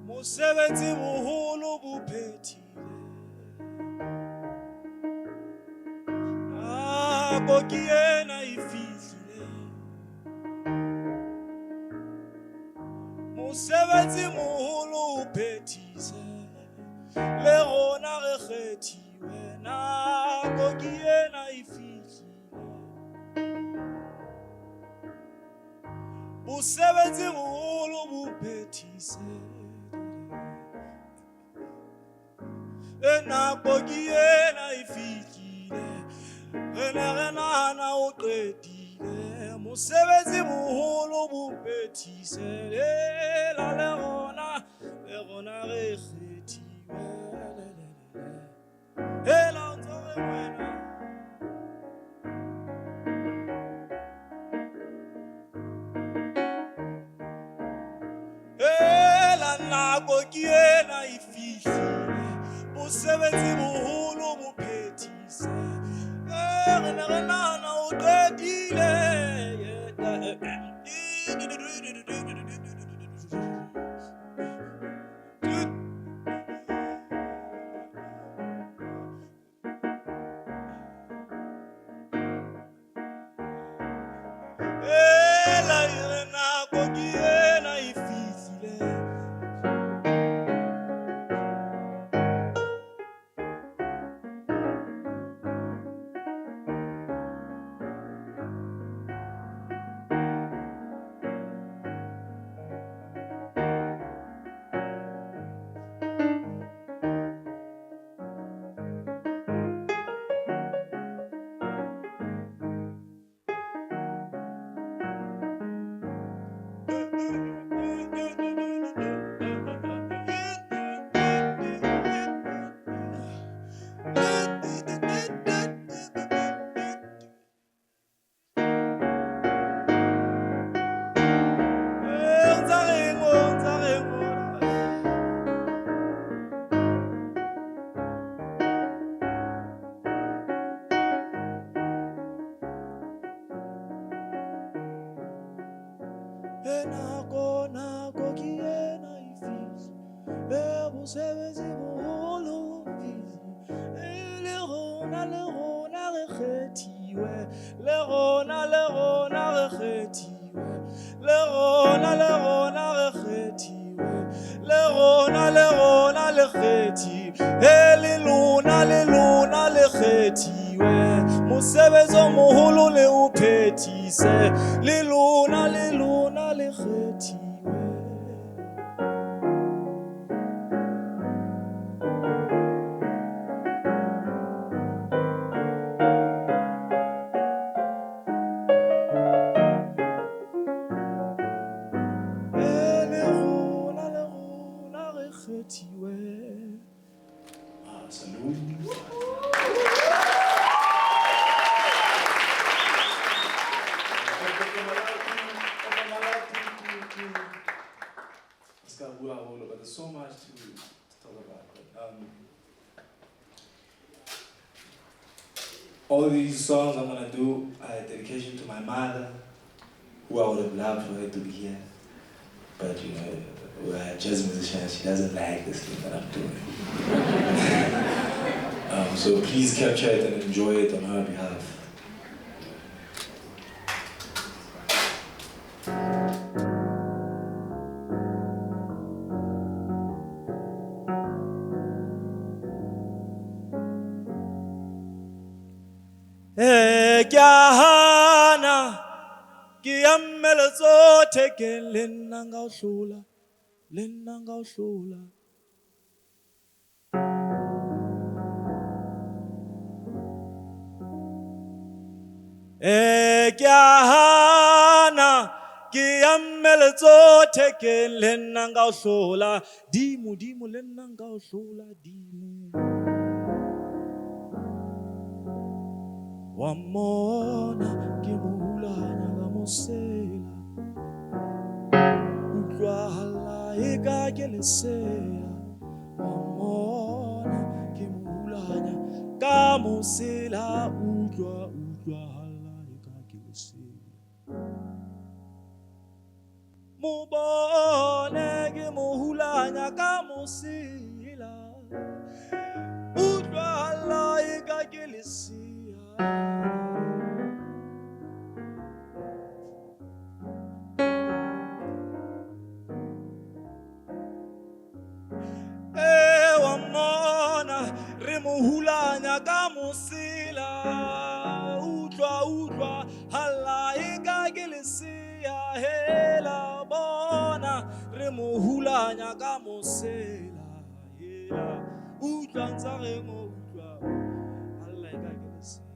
Mosebenzi buhulu buphethile akokiyena ifihlile mosebenzi buhulu buphethise le gona re kgethiwe na akokiyena ifihlile mosebenzi buhulu buphethise Enakokiyena ifikile Rena na uqedile Mosebenzi buhulu buphethise la le gona re kgethiwe la ntore wena la nakokiyena ifikile Mosebenzi buhulu buphethise Rena uqedile la nakokiyena ifikile Mosebenzi buhulu buphethise le gona re kgethiwe le gona re kgethiwe le gona re kgethiwe le gona le kgethiwe le lona le kgethiwe mosebenzi moholo le uphethise le lona le kgethiwe But there's so much to talk about. All of these songs I'm gonna do are a dedication to my mother, who I would have loved for her to be here. But you know, we're a jazz musician, she doesn't like this thing that I'm doing. So please capture it and enjoy it on her behalf. Kyahana ki ammele tsohle ke le nna nka o hlola, le nna nka o hlola. Ke a hana ki ammele tsohle ke le nna nka o hlola, dimo dimo le nna nka o hlola dimo. Wa mmona ke mo hulanya ka mosela, utlwahala eka ke lesea. Wa mmona ke mo hulanya ka mosela, utlwahala eka ke lesea. Mo bone ke mo hulanya ka mosela, utlwahala eka ke lesea. Wa mmona re mo hulanya ka mosela, utlwahala eka ke lesea. Hela bona re mo hulanya ka mosela, hela utlwa ntsa re mo utlwahala eka ke lesea.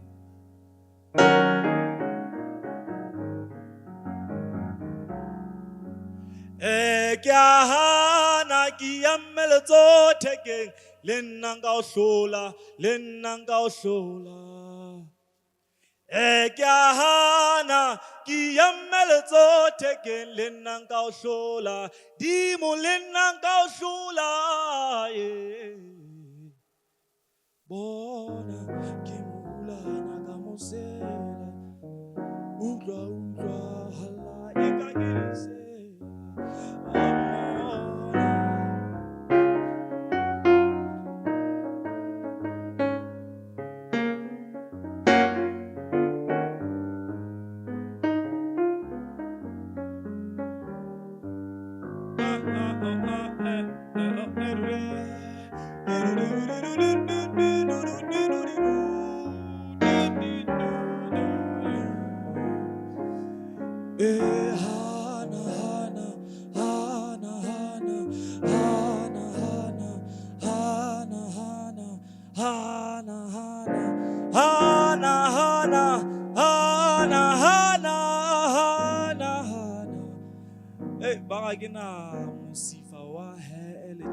Ke a hana ki ammele tsohle ke le nna nka o hlola, le nna nka o hlola. Ke a hana ki ammele tsohle ke le nna nka o hlola, dimo le nna nka o hlola. Bona ke mo hulanya ka mosela, utlwahala eka ke lesea. Bagina musifa wa hele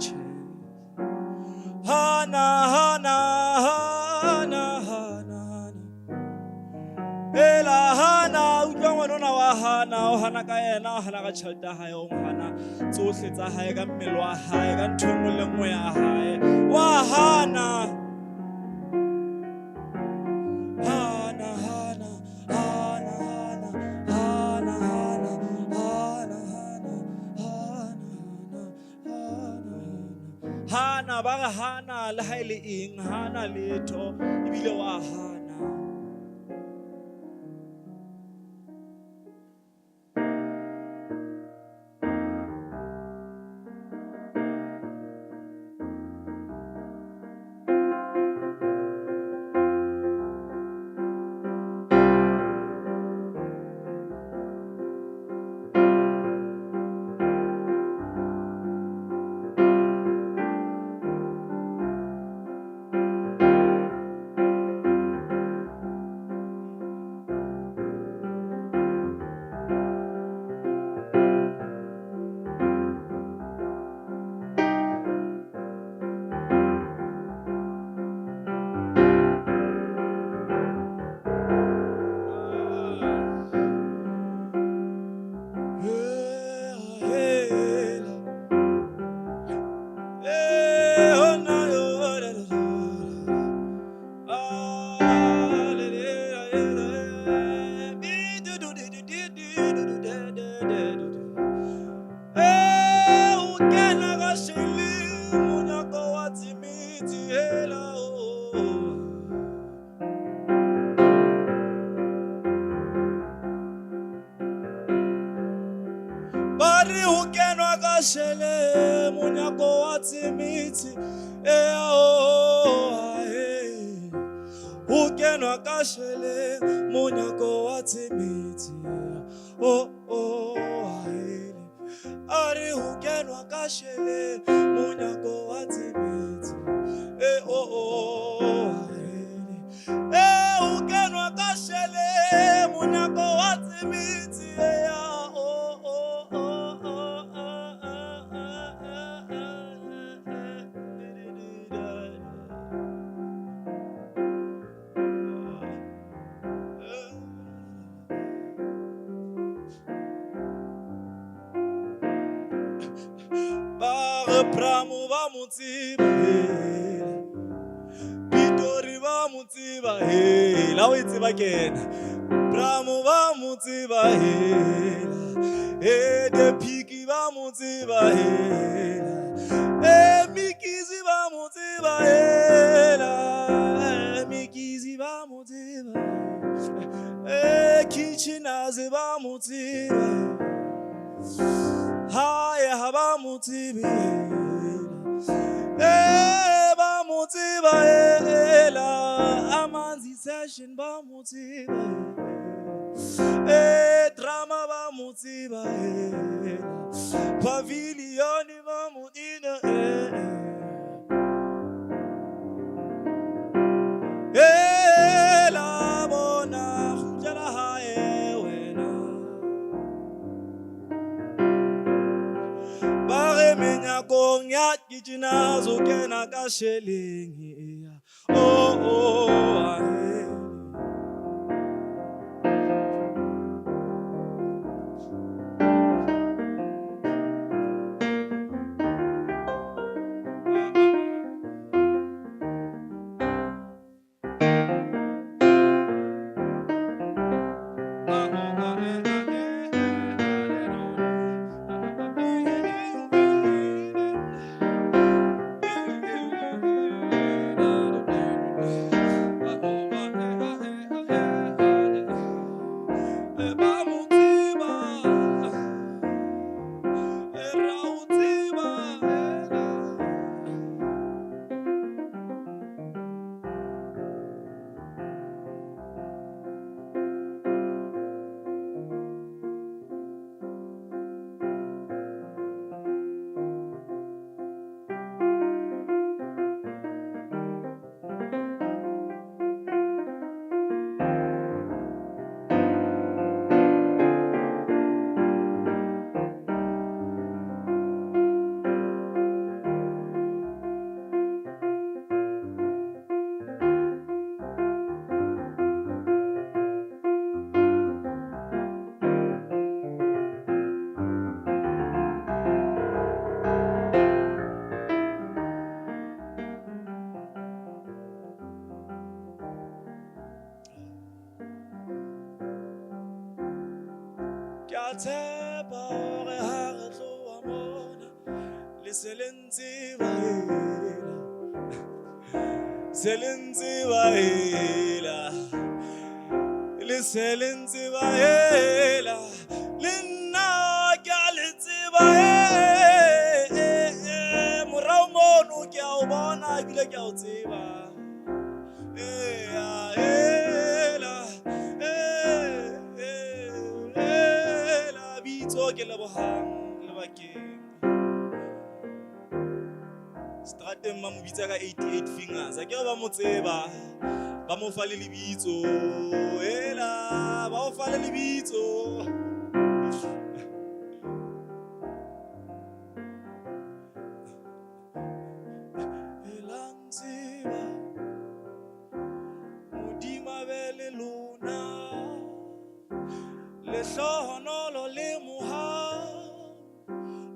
hana hana hana hana ela hana utlwa ngwana wa hana o hana ka yena o hana ka tšhelete ya hae o hana tsohle tsa hae ka mmele wa hae ka ntho engwe le engwe ya hae wa hana hana hana hana hana hana hana ba re hana le ha e le eng hana letho ebile wa hana. Bari ukenwa kashele munyako watimiti ukenwa kashele munyako watimiti Oh, oh, ahele. Ari hukenwa kashele, munyako watimiti. Oh, oh, ahele. Hukenwa kashele, munyako watimiti. Oh, oh, oh, Pramu va mutiba hela, Pitori va mutiba hela, witiba ken. Pramu va mutiba hela, de piki va mutiba hela, mikizi va mutiba hela, mikizi va mutiba, kitchenazi va mutiba. Haya haba mutiba ba mutiba Amanzi Sessions ba mutiba drama ba mutiba pavilion ba mutiba la bona jala hae wena bare menya konya kitchina zokena kashelingi oh oh ahe Kateba ore haretlo amona leselenzi bahela selenzi bahela leselenzi bahela lina galetsi bahela moraumonu ke a o bona ebile ke a o tseba Ntuli Lebohang Lebakeng Strateng ma mo bitsa ka 88 fingers a ke ba mo tseba ba mo fa le lebitso ba o fa le lebitso elantsiba modima bele lona le hlohonolo le moha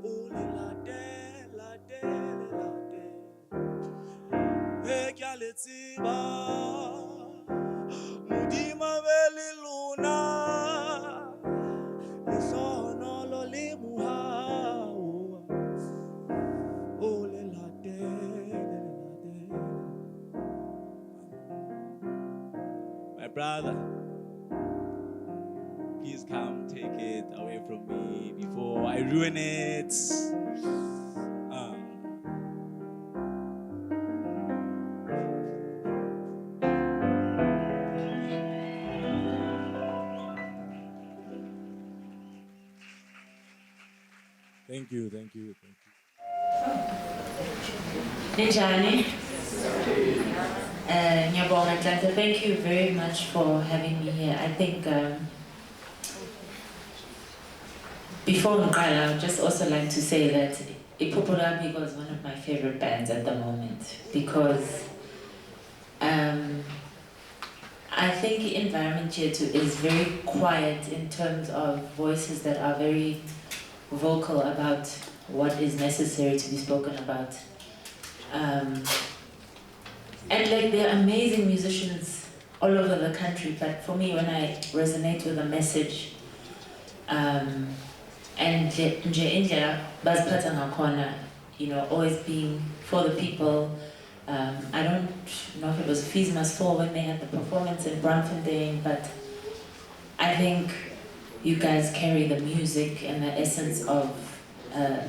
o le late ke a le tseba modima bele lona le hlohonolo le moha o le late my brother. Please come take it away from me before I ruin it. Thank you, thank you, thank you. Njani? Ngiyabonga, Ntlanhla. Thank you very much for having me here. I think before Nkala, I would just also like to say that iPhupho is one of my favorite bands at the moment because I think the environment here too is very quiet in terms of voices that are very vocal about what is necessary to be spoken about. And like they're amazing musicians all over the country, but for me when I resonate with a message, and nje indlela baziphatha ngakhona, you know, always being for the people. I don't know if it was Fees Must Fall when they had the performance in Braamfontein, but I think you guys carry the music and the essence of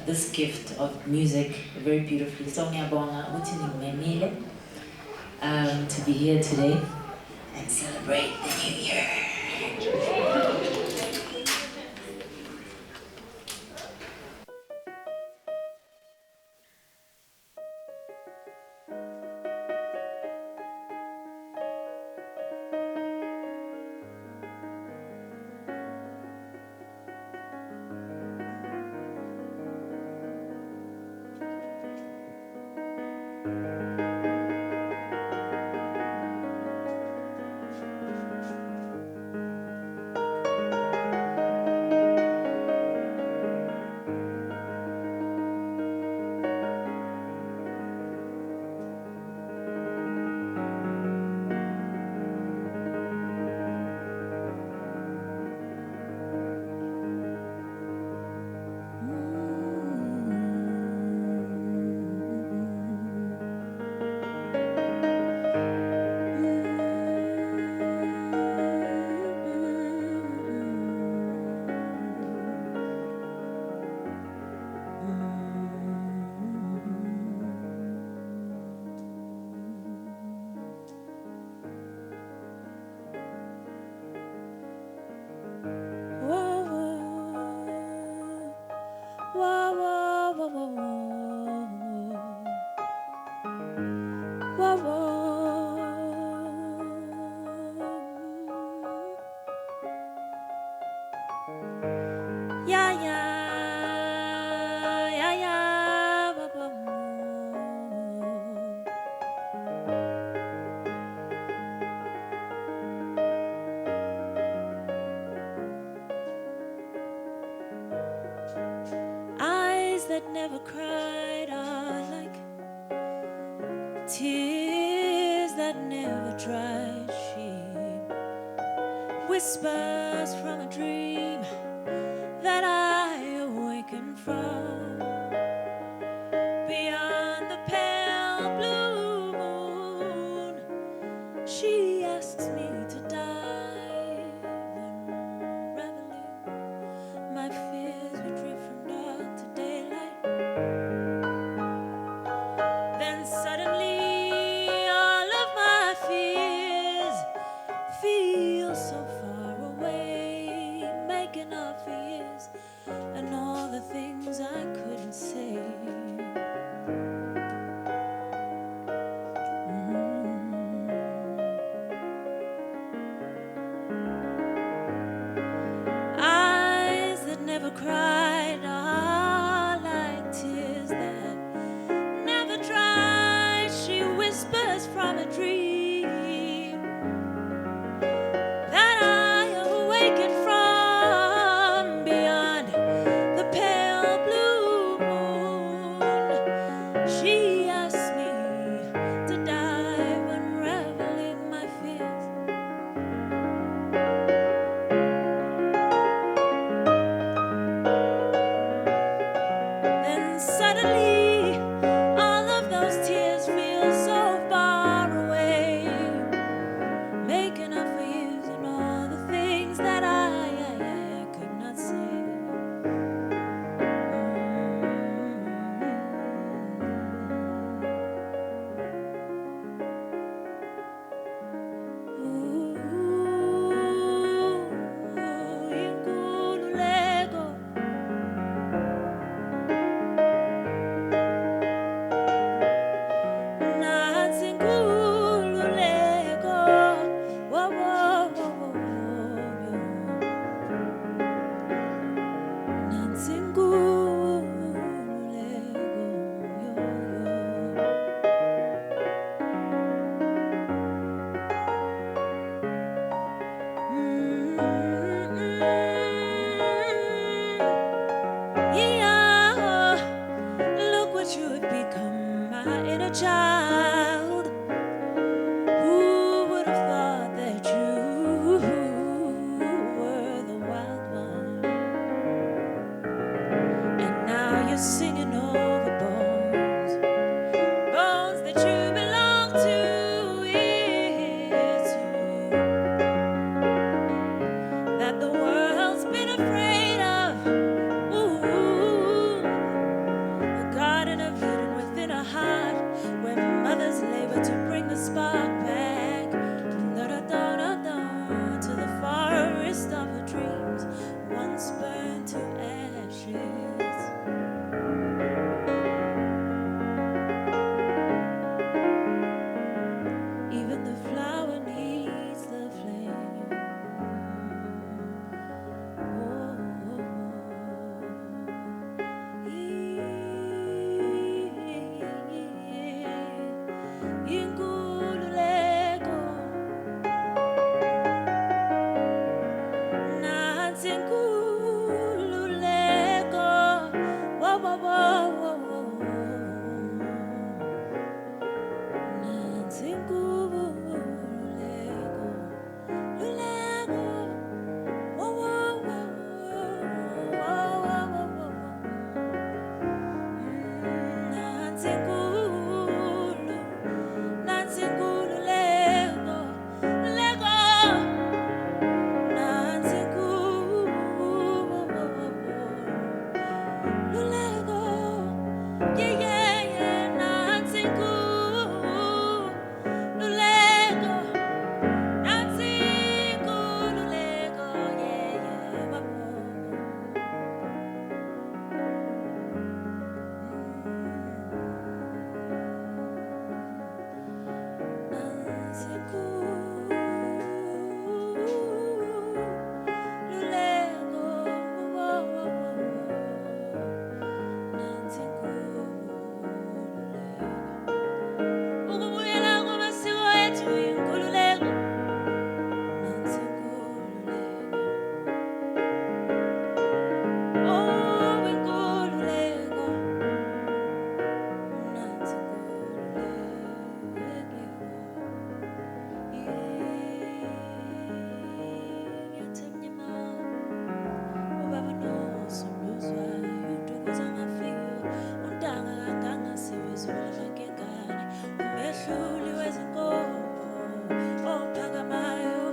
this gift of music very beautifully. So ngiyabonga ukuthi ningimemile to be here today and celebrate the new year. Eyes that never cried are like tears that never dried. She whispers from a dream that I awaken from. Beyond the pale blue moon, she asks me to dive, unraveling my fears. We drift from dark to daylight. Then suddenly all of my fears feel so far away, making up for years and all the things I couldn't say. Eyes that never cried are like tears that never dried. She whispers from a dream that I awaken from. Beyond the pale blue moon, afraid of. Ooh, a garden of Eden within a heart where mothers labor to bring the spark back. Da-da-da-da-da, to the forest of her dreams, once burned to ashes. Even the flower needs the flame. Oh, oh, oh. Inkululeko, nansi inkululeko. Whoa, whoa, whoa, whoa, whoa. Nansi inkululeko, luleko. Whoa, whoa, whoa, whoa, whoa, whoa, whoa. Nansi inkululeko, leko. Nansi inkululeko, yeah, yeah, yeah. Nansi inkululeko, nansi inkululeko, yeah, yeah. Nansi inkululeko, whoa, whoa, whoa. Nansi inkululeko. Ukubuyela kwamasiko ethu inkululeko. Nansi inkululeko. Oh, inkululeko. Nansi inkululeko. Ngiyathemba ubaba nosunduzwa udukuza ngafika untanga kanganga sewezula makengane umehluli wezinkomo ophakamayo.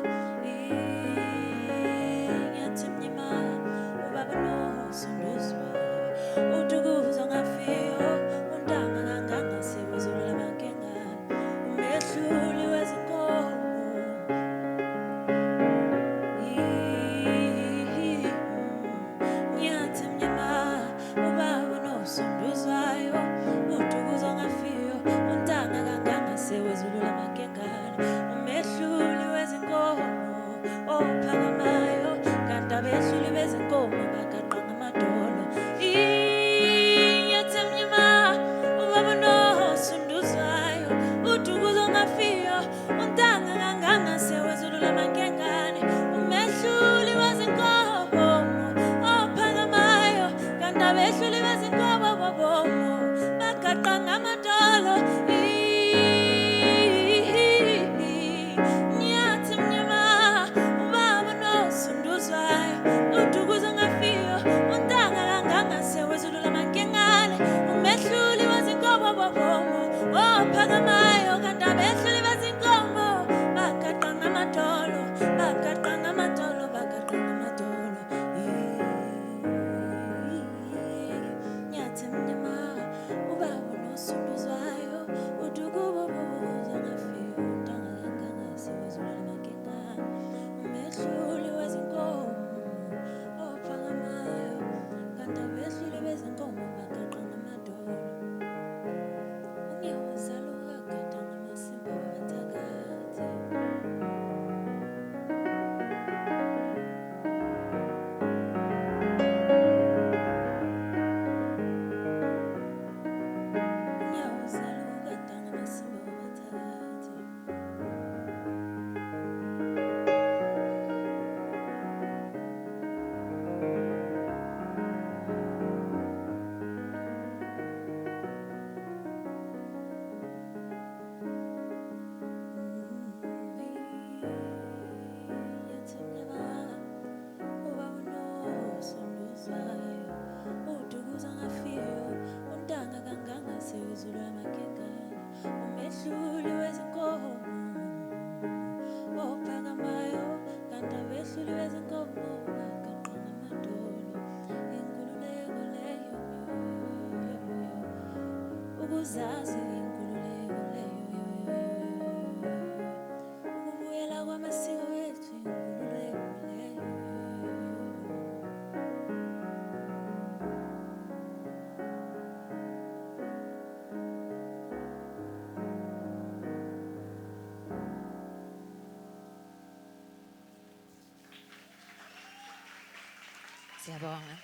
Ngiyathemba ubaba nosunduzwa udukuza ngafika untanga kanganga sewezula makengane umehluli wezinkomo. Ngiyathemba ubaba nosunduzwayo udukuza ngafika untanga kanganga sewezulula makengane umehluli wezinkomo ophakamayo kanti abehluli bezinkomo bagaqa ngamadolo. Ngiyathemba ubaba nosunduzwayo udukuza ngafika untanga kanganga sewezulula makengane umehluli wezinkomo ophakamayo kanti abehluli bezinkomo bobomo bagaqa ngamadolo. Ngiyathemba ubaba nosunduzwayo udukuza ngafika untanga kanganga sewezulula makengane umehluli wezinkomo bobomo ophakamayo kanti abehluli bezinkomo bagaqa ngamadolo, bagaqa ngamadolo, bagaqa ngamadolo. Ngiyathemba ubaba nosunduzwayo udukuza ngafika untanga kanganga sewezulula makengane umehluli wezinkomo ophakamayo kanti abehluli bezinkomo bagaqa ngamadolo. Ungiyawazala ukagada ngamasimba wabathakathi. Ungiyawazala ukagada ngamasimba wabathakathi. Ngiyathemba ubaba nosunduzwayo udukuza ngafika untanga kanganga sewezulula makengane umehluli wezinkomo ophakamayo kanti abehluli bezinkomo bagaqa ngamadolo. uzazi inkululeko leyo ukubuyela kwamasiko wethu inkululeko leyo. Siyabonga.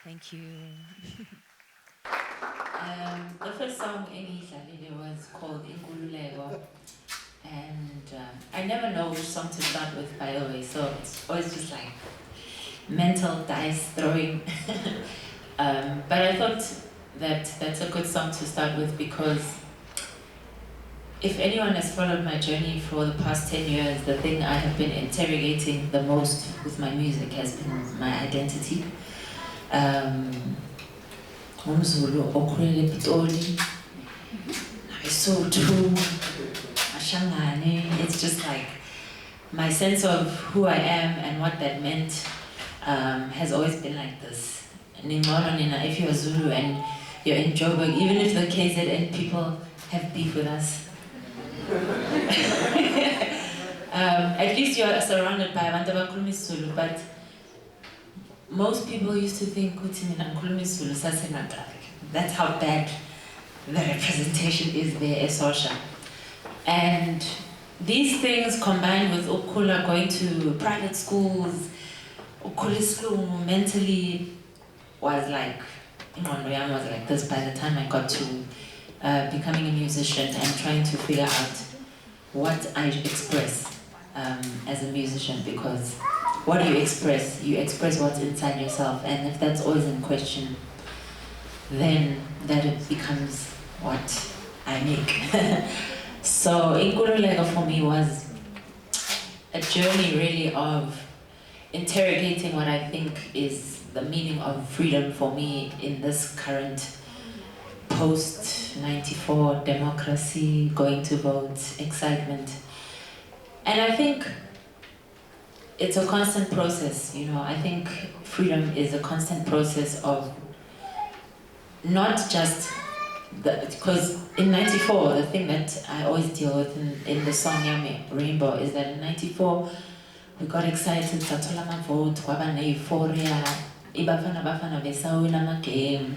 Thank you. The first song engiyidlalile was called Ntuli Lebohang, and I never know which song to start with, by the way, so it's always just like mental dice throwing. But I thought that that's a good song to start with because if anyone has followed my journey for the past 10 years, the thing I have been interrogating the most with my music has been my identity. Umzulu okhulele ePitoli, Lesotho, Ashangane. It's just like my sense of who I am and what that meant has always been like this. If you're Zulu and you're in Joburg, even if the KZN people have beef with us, at least you're surrounded by abantu abakhuluma Zulu, but most people used to think that's how bad the representation is there as social. And these things combined with Ukula going to private schools, Ukula school mentally was like this by the time I got to becoming a musician and trying to figure out what I express as a musician, because what do you express? You express what's inside yourself, and if that's always in question, then that it becomes what I make. So Ntuli Lebohang for me was a journey really of interrogating what I think is the meaning of freedom for me in this current post-94 democracy, going to vote, excitement. And I think it's a constant process, you know. I think freedom is a constant process of not just because in 94, the thing that I always deal with in the song Yami Rainbow is that in 94, we got excited, Satola ma vote, kwaba na euphoria, ibafana besawina ma game.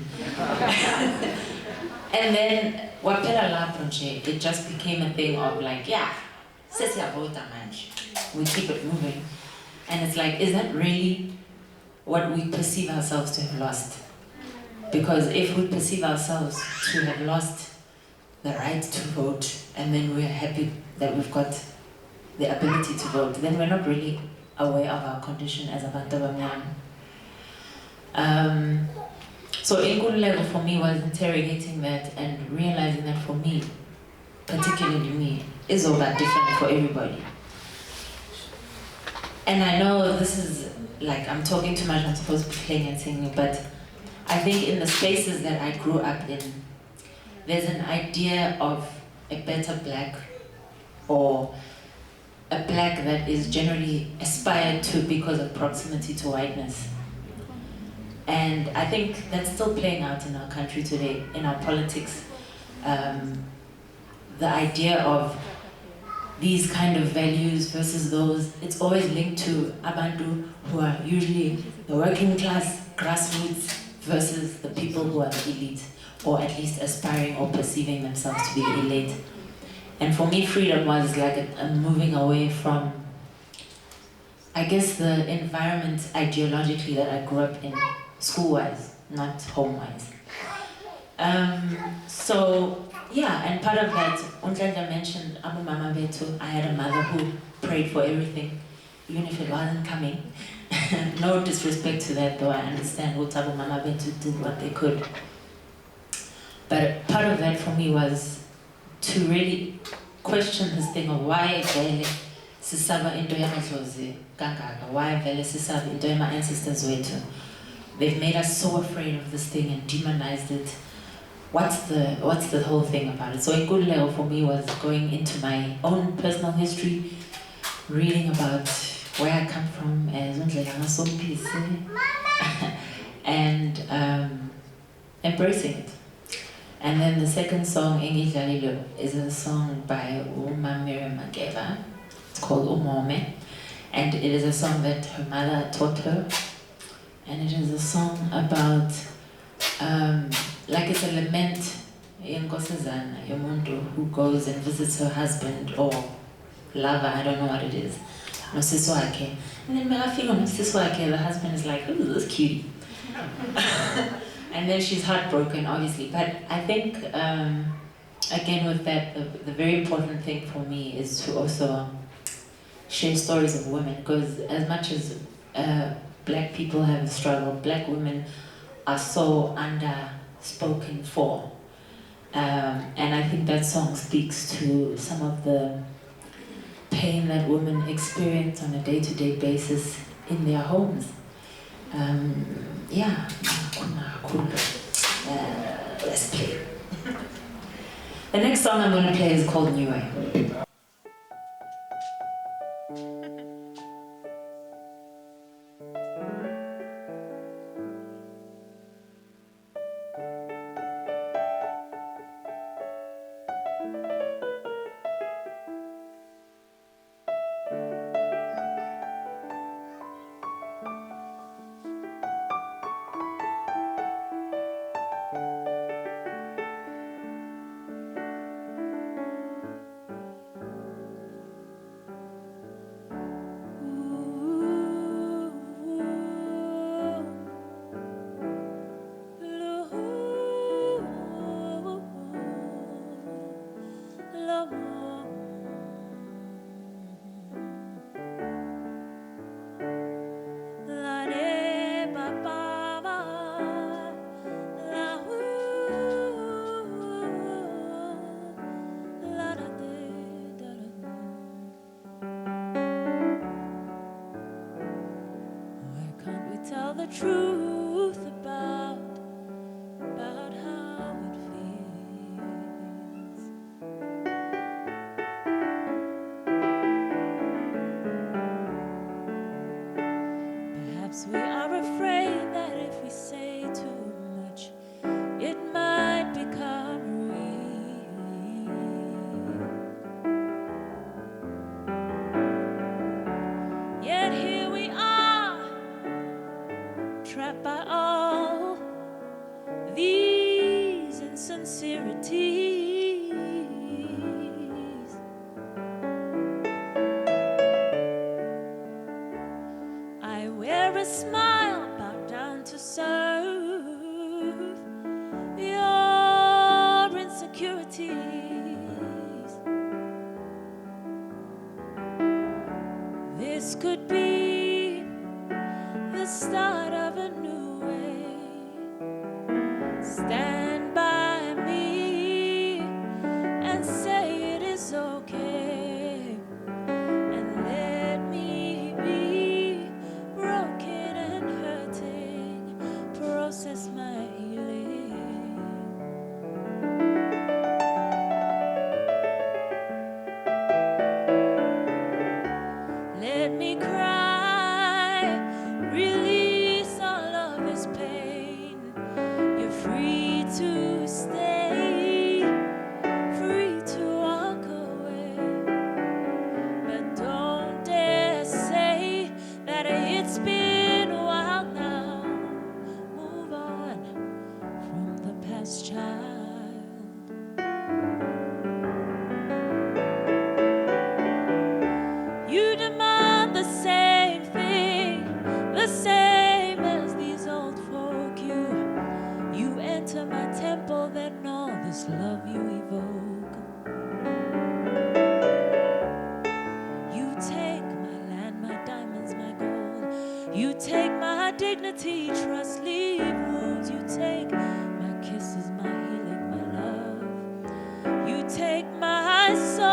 And then wapela lapho nje, it just became a thing of like, yeah, sesiya vota manje. We keep it moving. And it's like, is that really what we perceive ourselves to have lost? Because if we perceive ourselves to have lost the right to vote, and then we're happy that we've got the ability to vote, then we're not really aware of our condition as abantu abamnyama. So Ntuli Lebohang for me was interrogating that and realizing that for me, particularly me, is all that different for everybody. And I know this is like, I'm talking too much, I'm supposed to be playing and singing, but I think in the spaces that I grew up in, there's an idea of a better black, or a black that is generally aspired to because of proximity to whiteness. And I think that's still playing out in our country today, in our politics. The idea of these kind of values versus those, it's always linked to abantu who are usually the working class, grassroots, versus the people who are the elite, or at least aspiring or perceiving themselves to be the elite. And for me, freedom was like a moving away from, I guess, the environment ideologically that I grew up in, school-wise, not home-wise. So, yeah, and part of that, Untlanja mentioned Abu Mama Betu. I had a mother who prayed for everything, even if it wasn't coming. No disrespect to that, though I understand what Abu Mama Betu did what they could. But part of that for me was to really question this thing of why vele sisaba into yamadlozi kangaka, why vele sisaba into yama ancestors wethu. They've made us so afraid of this thing and demonized it. What's the whole thing about it? So Ntuli Lebohang for me was going into my own personal history, reading about where I come from as and embracing it. And then the second song, Inzalo, is a song by Uma Miriam Makeba. It's called Umome. And it is a song that her mother taught her. And it is a song about, like it's a lament, yomuntu who goes and visits her husband or lover, I don't know what it is. And then the husband is like, ooh, this cutie. And then she's heartbroken, obviously. But I think, again, with that, the very important thing for me is to also share stories of women, because as much as black people have a struggle, black women are so under-spoken for. And I think that song speaks to some of the pain that women experience on a day-to-day basis in their homes. Yeah, let's play. The next song I'm going to play is called New Way. The truth about how it feels. Perhaps we are afraid that if we say too much, it might become real. Yet here we are, trapped by all these insincerities. I wear a smile, bow down to serve your insecurities. This could be the start of a new way. Stand by me and say it is okay, and let me be broken and hurting, process my healing. Let me cry, release all of this pain. You're free to stay, free to walk away, but don't dare say that it's been a while now. Move on from the past, child. You demand the same thing, the same as these old folk. You enter my temple, then all this love you evoke. You take my land, my diamonds, my gold. You take my dignity, trust, leave wounds. You take my kisses, my healing, my love. You take my soul,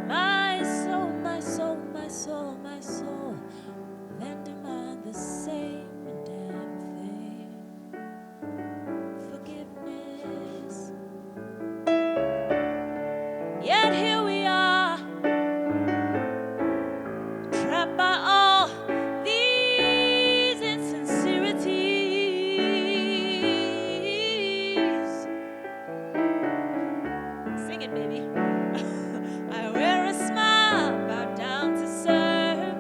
my soul, my soul, my soul, my soul, then demand the same damn thing. Forgiveness. Yet here we are, trapped by all these insincerities. Sing it, baby. I wear a smile, bow down to serve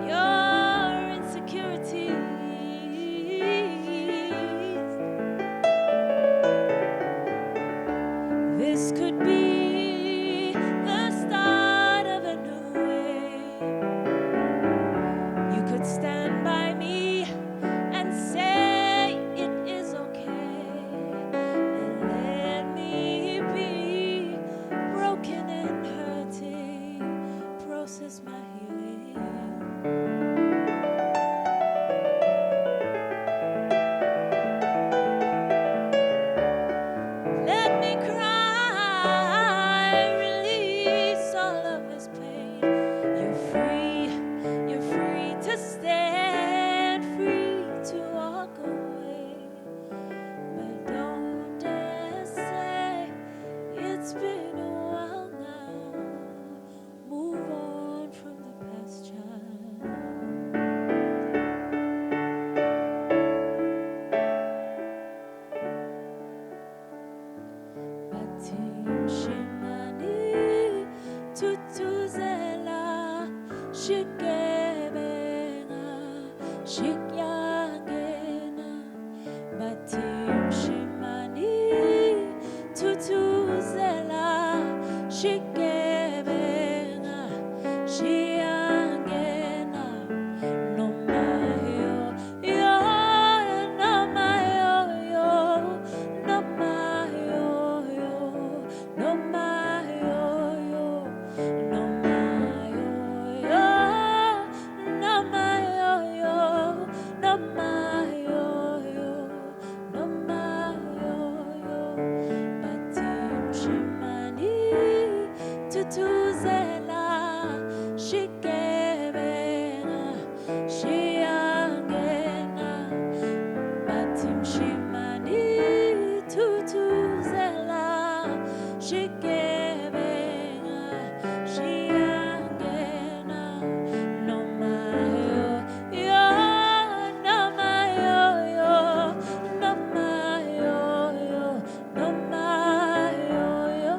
your insecurities. This could be Shikebenga, shiangena, no mayo, yo, no mayo, yo, no mayo, yo, no mayo, yo, no mayo, yo, no mayo, yo, no mayo, yo, no mayo, yo, batim shimani tutuzela shikebenga shiangena batim shimani tutuzela shikebenga shiangena no mayo yo no mayo yo no mayo yo no mayo yo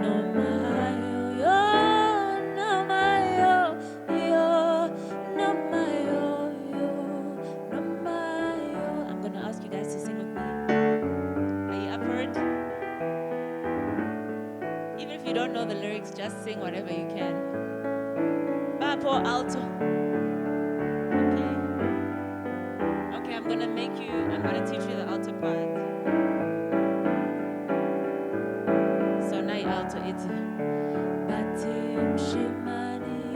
no mayo yo no mayo yo no mayo yo no mayo. I'm gonna ask you guys to sing with me. Are you up for it? Even if you don't know the lyrics, just sing whatever you can. Bapo alto. Okay. Okay, I'm gonna teach you the alto part. So now you alto it. Batim shimani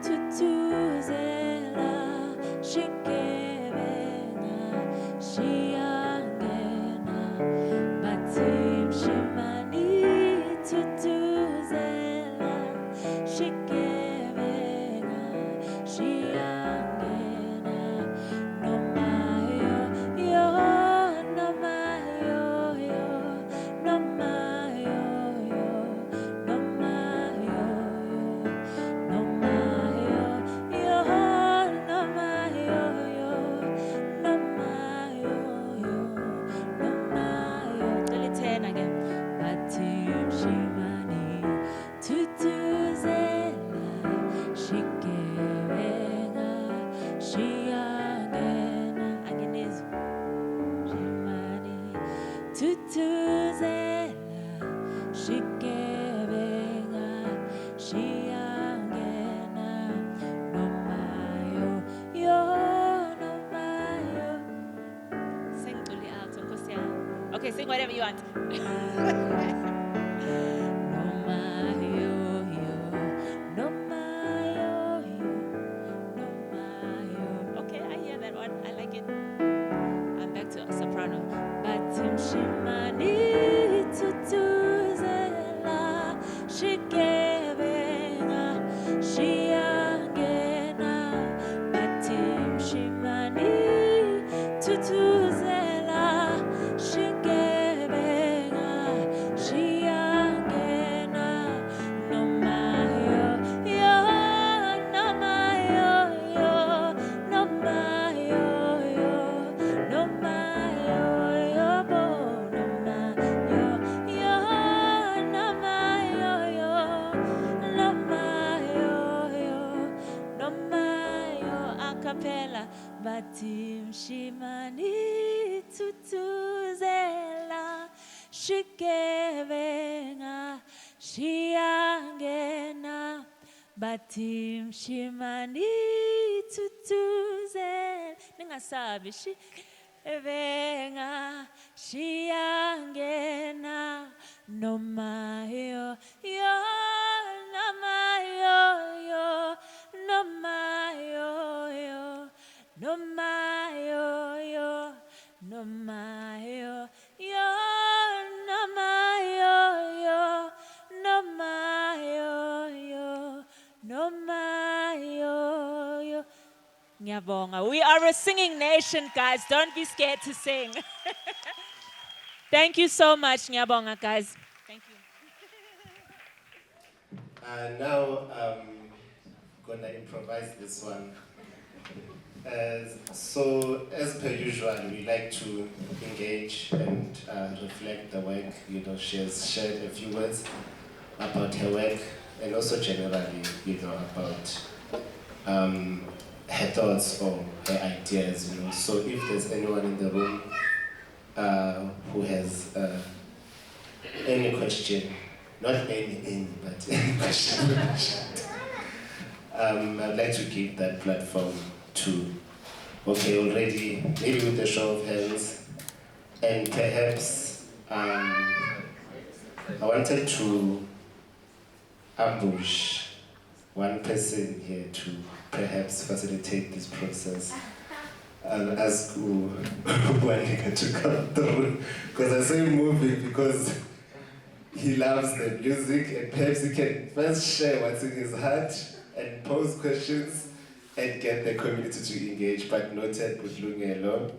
tutuzela shikebenga shiangena batim shimani tutuzela shikebenga shiangena no mayo yo no mayo yo no mayo yo no mayo yo no mayo yo no mayo yo no mayo yo no mayo. Tell it 10 again. Batim shimani tutuzela shikebenga shiangena again shimani tutuzela shikebenga shiangena no mayo yo no mayo. Sing Ntuli alto, Nkosi yami. Okay, sing whatever you want. No mayo yo, no mayo yo, no mayo. Okay, I hear that one. I like it. I'm back to soprano. Batim shimani tutuzela shikebenga shiangena batim shimani tutuzela shikebenga shiangena no mayo yo no mayo yo no mayo yo no mayo yo bo no mayo yo no mayo yo no mayo yo no mayo a cappella batim shimani tutuzela shikebenga shiangena batim shimani tutuzela ningasabi shikebenga shiangena no mayo yo no mayo yo no mayo yo no mayo yo no mayo yo no mayo yo no mayo yo no mayo yo. Ngiyabonga. We are a singing nation, guys. Don't be scared to sing. Thank you so much, Ngiyabonga, guys. Thank you. Now I'm gonna improvise this one. So as per usual, we like to engage and reflect the work. She has shared a few words about her work and also generally, about her thoughts or her ideas. So if there's anyone in the room who has any question not any, but any question. I'd like to give that platform to, okay, already, maybe with a show of hands, and perhaps I wanted to ambush one person here to perhaps facilitate this process. I'll ask Bwanika to come through, because I saw him moving because he loves the music, and perhaps he can first share what's in his heart and pose questions and get the community to engage, but noted with Langa alone.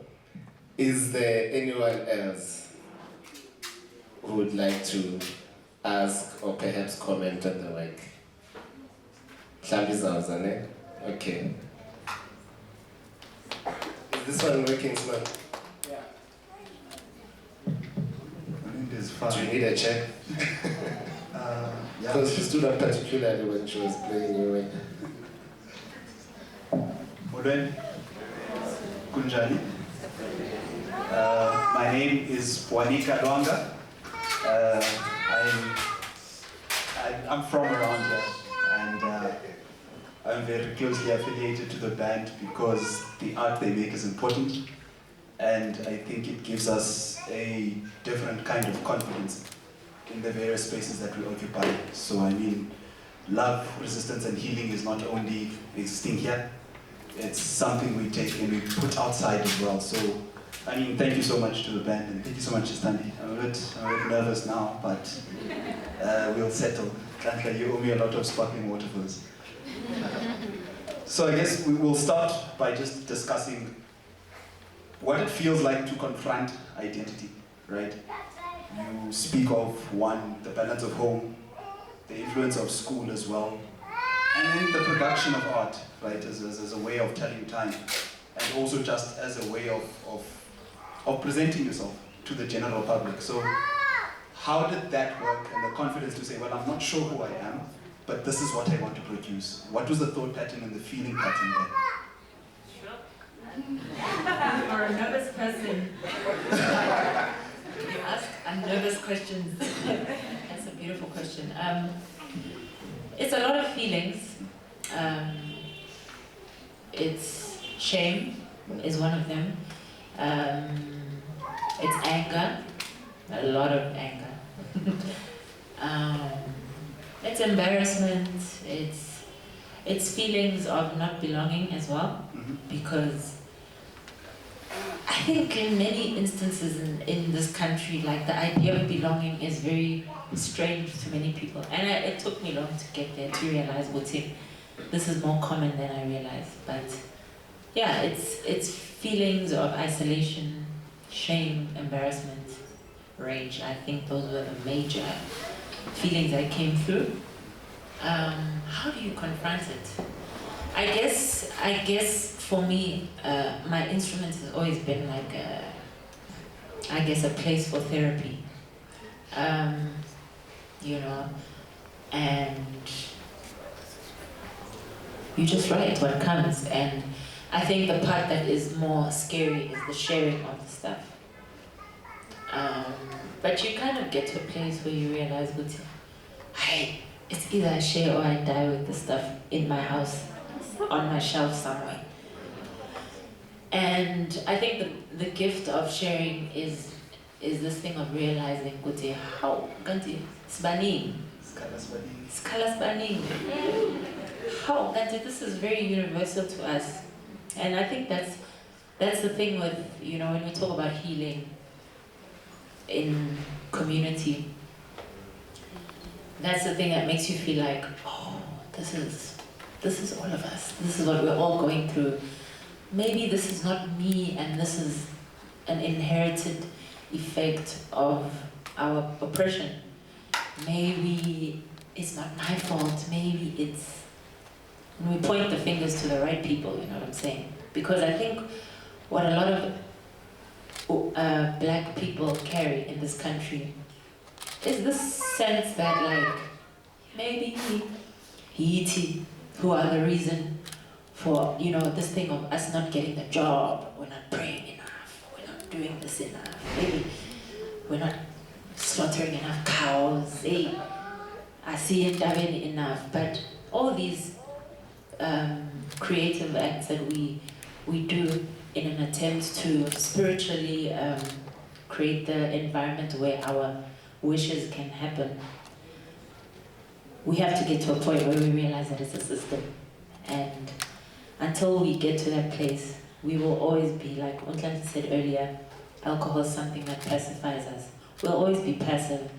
Is there anyone else who would like to ask or perhaps comment on the work? Okay. Is this one working, Sman? Yeah. It is fine. Do you need a check? Yeah. Because she stood up particularly when she was playing away. Modwen, Kunjani. My name is Bwanika Lwanga. I'm from around here, and I'm very closely affiliated to the band because the art they make is important, and I think it gives us a different kind of confidence in the various spaces that we occupy. So I mean, love, resistance, and healing is not only existing here, it's something we take and we put outside as well. So I mean, thank you so much to the band, and thank you so much to Thandi. I'm a bit nervous now, but we'll settle. Langa, you owe me a lot of sparkling water for this. So I guess we will start by just discussing what it feels like to confront identity, right? You speak of one, the balance of home, the influence of school as well, and then the production of art, right, as a way of telling time, and also just as a way of presenting yourself to the general public. So how did that work, and the confidence to say, well, I'm not sure who I am, but this is what I want to produce? What was the thought pattern and the feeling pattern there? For a nervous person, you ask unnervous questions. That's a beautiful question. It's a lot of feelings. It's shame is one of them. It's anger, a lot of anger. It's embarrassment. It's feelings of not belonging as well, because I think in many instances in this country, like, the idea of belonging is very strange to many people. And it took me long to get there, to realize this is more common than I realized. But yeah, it's feelings of isolation, shame, embarrassment, rage. I think those were the major feelings I came through. How do you confront it? I guess for me, my instrument has always been like a place for therapy. You know, and you just write what comes. And I think the part that is more scary is the sharing of the stuff. But you kind of get to a place where you realize, it's either I share or I die with the stuff in my house, on my shelf somewhere. And I think the gift of sharing is this thing of realizing, how sbaning, how this is very universal to us. And I think that's the thing with, when we talk about healing in community, that's the thing that makes you feel like, oh, this is all of us. This is what we're all going through. Maybe this is not me, and this is an inherited effect of our oppression. Maybe it's not my fault. Maybe it's, and we point the fingers to the right people, you know what I'm saying? Because I think what a lot of black people carry in this country is this sense that, like, maybe Haiti, who are the reason for, this thing of us not getting the job, we're not praying enough, we're not doing this enough, maybe we're not slaughtering enough cows, I see it enough, but all these creative acts that we do in an attempt to spiritually create the environment where our wishes can happen, we have to get to a point where we realize that it's a system. And until we get to that place, we will always be, like Ntuli said earlier, alcohol is something that pacifies us. We'll always be passive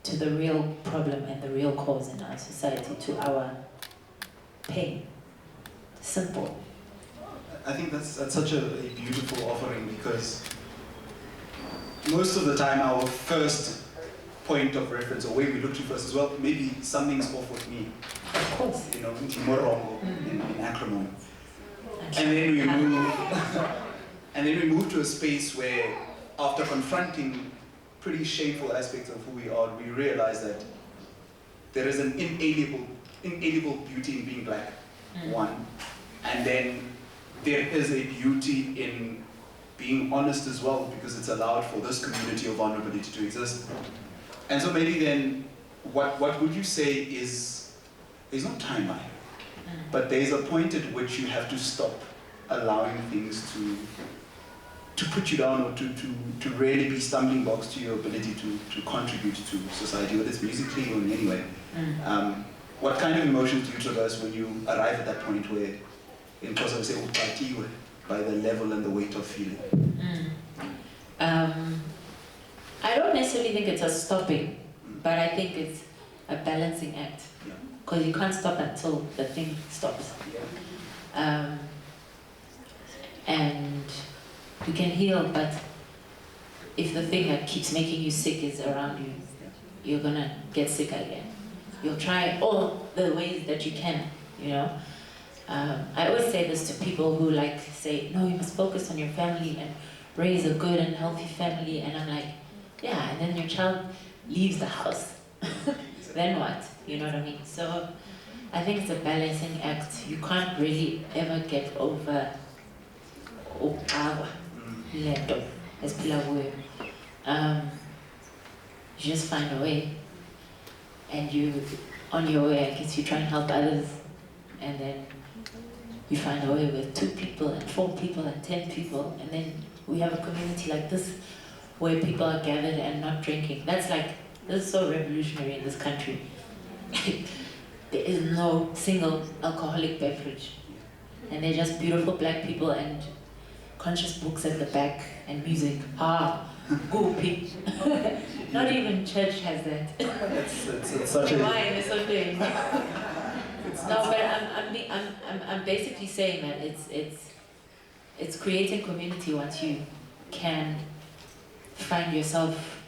to the real problem and the real cause in our society, to our pain. Simple. I think that's such a beautiful offering, because most of the time our first point of reference, or where we look to first as well, maybe something's off with me. Of course. You know, in acrimony. And then we move to a space where, after confronting pretty shameful aspects of who we are, we realize that there is an inalienable beauty in being black, one. And then there is a beauty in being honest as well, because it's allowed for this community of vulnerability to exist. And so maybe then, what would you say is, there's no timeline, but there's a point at which you have to stop allowing things to put you down, or to really be stumbling blocks to your ability to contribute to society, whether it's musically or in any way. What kind of emotions do you traverse when you arrive at that point where, in Xhosa we say, upatiwe by the level and the weight of feeling? I don't necessarily think it's a stopping, but I think it's a balancing act. Because you can't stop until the thing stops. And you can heal, but if the thing that keeps making you sick is around you, you're gonna get sick again. You'll try all the ways that you can, you know. I always say this to people who like say, no, you must focus on your family and raise a good and healthy family. And I'm like, yeah, and then your child leaves the house. Then what? You know what I mean? So I think it's a balancing act. You can't really ever get over leto, as you just find a way. And you, on your way, I guess you try and help others. And then you find a way with 2 people and 4 people and 10 people. And then we have a community like this where people are gathered and not drinking. This is so revolutionary in this country. There is no single alcoholic beverage. And they're just beautiful black people and conscious books at the back and music. Goopy. Not even church has that. It's such a... Wine is so big. No, but I'm basically saying that it's creating community once you can find yourself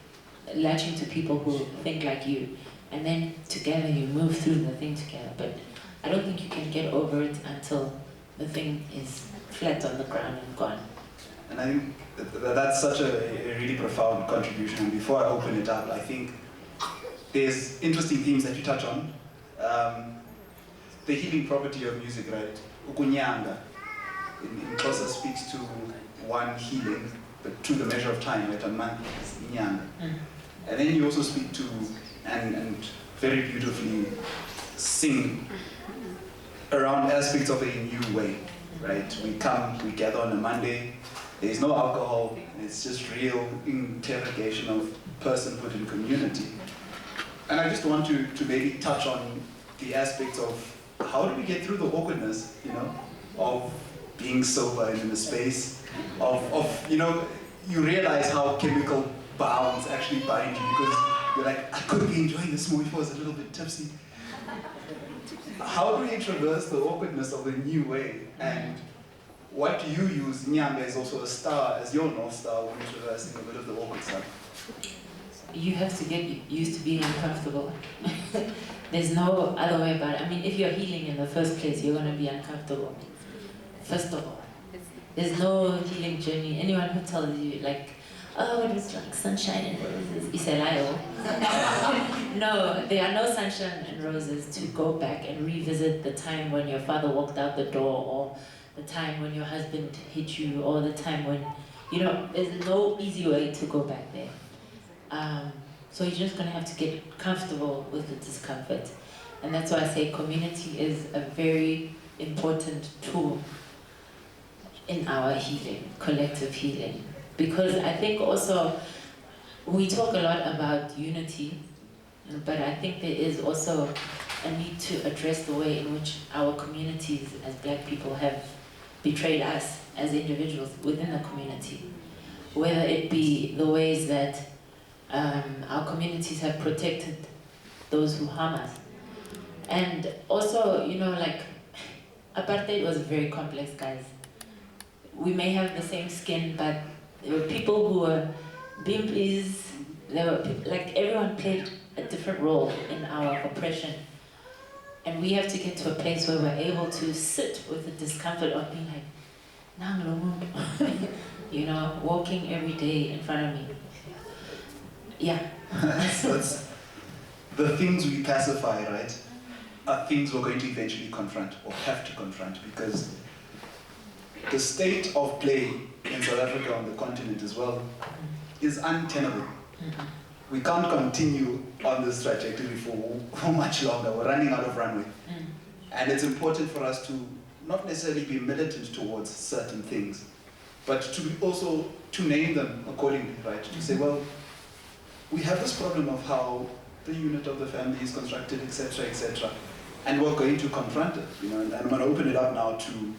latching to people who think like you, and then together you move through the thing together. But I don't think you can get over it until the thing is flat on the ground and gone. And I think that's such a really profound contribution. And before I open it up, I think there's interesting themes that you touch on. The healing property of music, right? Ukunyanga, in Xhosa speaks to one healing, but to the measure of time, right? A month is inyanga. And then you also speak to, and very beautifully sing around aspects of a new way, right? We gather on a Monday, there's no alcohol, it's just real interrogation of personhood and community. And I just want to maybe touch on the aspects of how do we get through the awkwardness, you know, of being sober and in a space, of you know, you realize how chemical bounds actually bind you, because you're like, I could be enjoying this more if I was a little bit tipsy. How do we traverse the awkwardness of the new way? And what do you use, Nyanga, is also a star, as your North Star when you're traversing a bit of the awkward stuff? You have to get used to being uncomfortable. There's no other way about it. I mean, if you're healing in the first place, you're going to be uncomfortable. First of all, there's no healing journey. Anyone who tells you, like, oh, it was like sunshine and roses, iselayo. No, there are no sunshine and roses to go back and revisit the time when your father walked out the door, or the time when your husband hit you, or the time when, you know, there's no easy way to go back there. So you're just going to have to get comfortable with the discomfort. And that's why I say community is a very important tool in our healing, collective healing. Because I think also, we talk a lot about unity, but I think there is also a need to address the way in which our communities as Black people have betrayed us as individuals within the community. Whether it be the ways that our communities have protected those who harm us. And also, you know, like, apartheid was very complex, guys. We may have the same skin, but there were people who were Bimplies, there were like, everyone played a different role in our oppression. And we have to get to a place where we're able to sit with the discomfort of being like, Nang lo muntu. You know, walking every day in front of me. Yeah. That's the things we pacify, right, are things we're going to eventually confront, or have to confront, because the state of play in South Africa, on the continent as well, is untenable. We can't continue on this trajectory for much longer. We're running out of runway. And it's important for us to not necessarily be militant towards certain things, but to also to name them accordingly, right? To say, well, we have this problem of how the unit of the family is constructed, etc., and we're going to confront it, you know. And I'm going to open it up now to,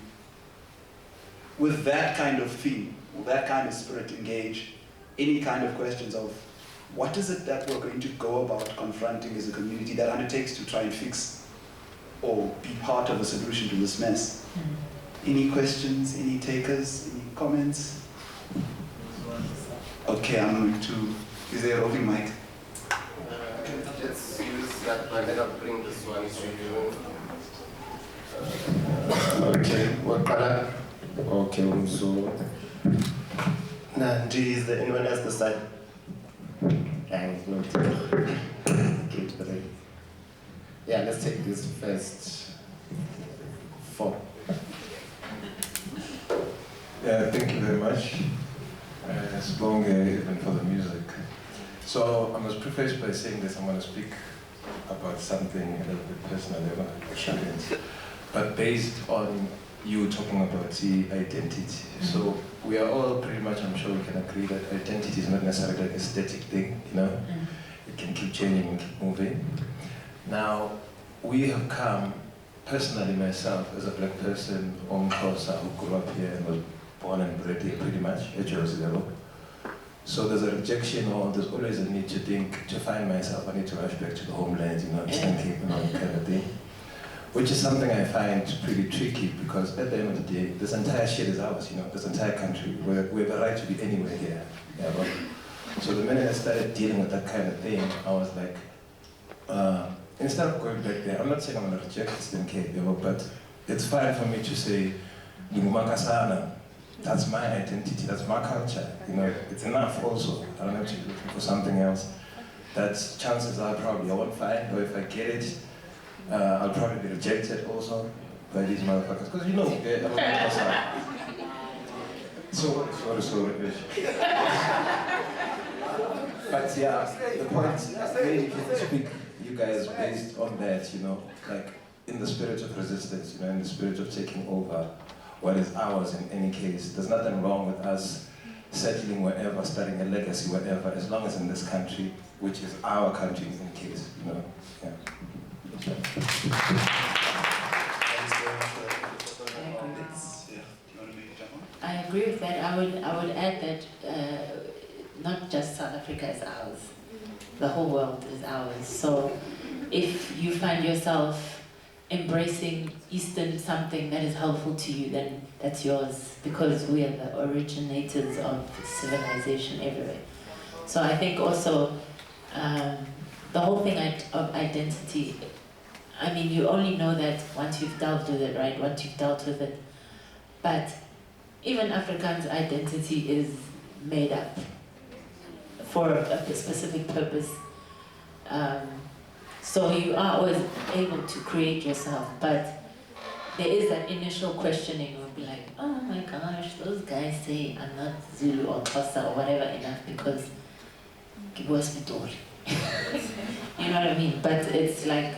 with that kind of theme, or that kind of spirit, engage any kind of questions of what is it that we're going to go about confronting as a community that undertakes to try and fix or be part of a solution to this mess. Any questions, any takers, any comments? Okay, I'm going to, is there a roving mic? Let's use that one, then I'll bring this one to you. Okay, what color? Okay, so. Nandi, is there anyone else this side? Yeah, let's take this first. 4. Yeah, thank you very much. Even for the music. So I must preface by saying this, I'm going to speak about something a little bit personal, but based on you talking about the identity. So we are all pretty much, I'm sure we can agree that identity is not necessarily a static thing, you know? It can keep changing and keep moving. Now, we have come, personally myself, as a Black person, Xhosa, who grew up here and was born and bred here pretty much, at Johannesburg. So there's a rejection, or there's always a need to think, to find myself, I need to rush back to the homeland, you know, Eastern Cape and all that kind of thing. Which is something I find pretty tricky, because at the end of the day, this entire shit is ours, you know, this entire country. We have a right to be anywhere here. Yeah, but, so the minute I started dealing with that kind of thing, I was like, instead of going back there, I'm not saying I'm going to reject Eastern Cape, you know, but it's fine for me to say, that's my identity, that's my culture, you know, it's enough also. I don't have to be looking for something else. That's chances are probably I won't find, or if I get it, I'll probably be rejected also by these motherfuckers, because you know, I'm a sorry. But yeah, the point, maybe can speak, you guys, based on that, you know, like in the spirit of resistance, you know, in the spirit of taking over what is ours in any case. There's nothing wrong with us settling wherever, starting a legacy wherever, as long as in this country, which is our country in any case, you know. Yeah. I agree with that. I would add that not just South Africa is ours, the whole world is ours. So if you find yourself embracing Eastern something that is helpful to you, then that's yours, because we are the originators of civilization everywhere. So I think also the whole thing of identity, I mean, you only know that once you've dealt with it, right? Once you've dealt with it. But even Afrikaans' identity is made up for a specific purpose. So you are always able to create yourself, but there is that initial questioning of like, oh my gosh, those guys say I'm not Zulu or Xhosa or whatever enough because Kibuas Midori. You know what I mean? But it's like,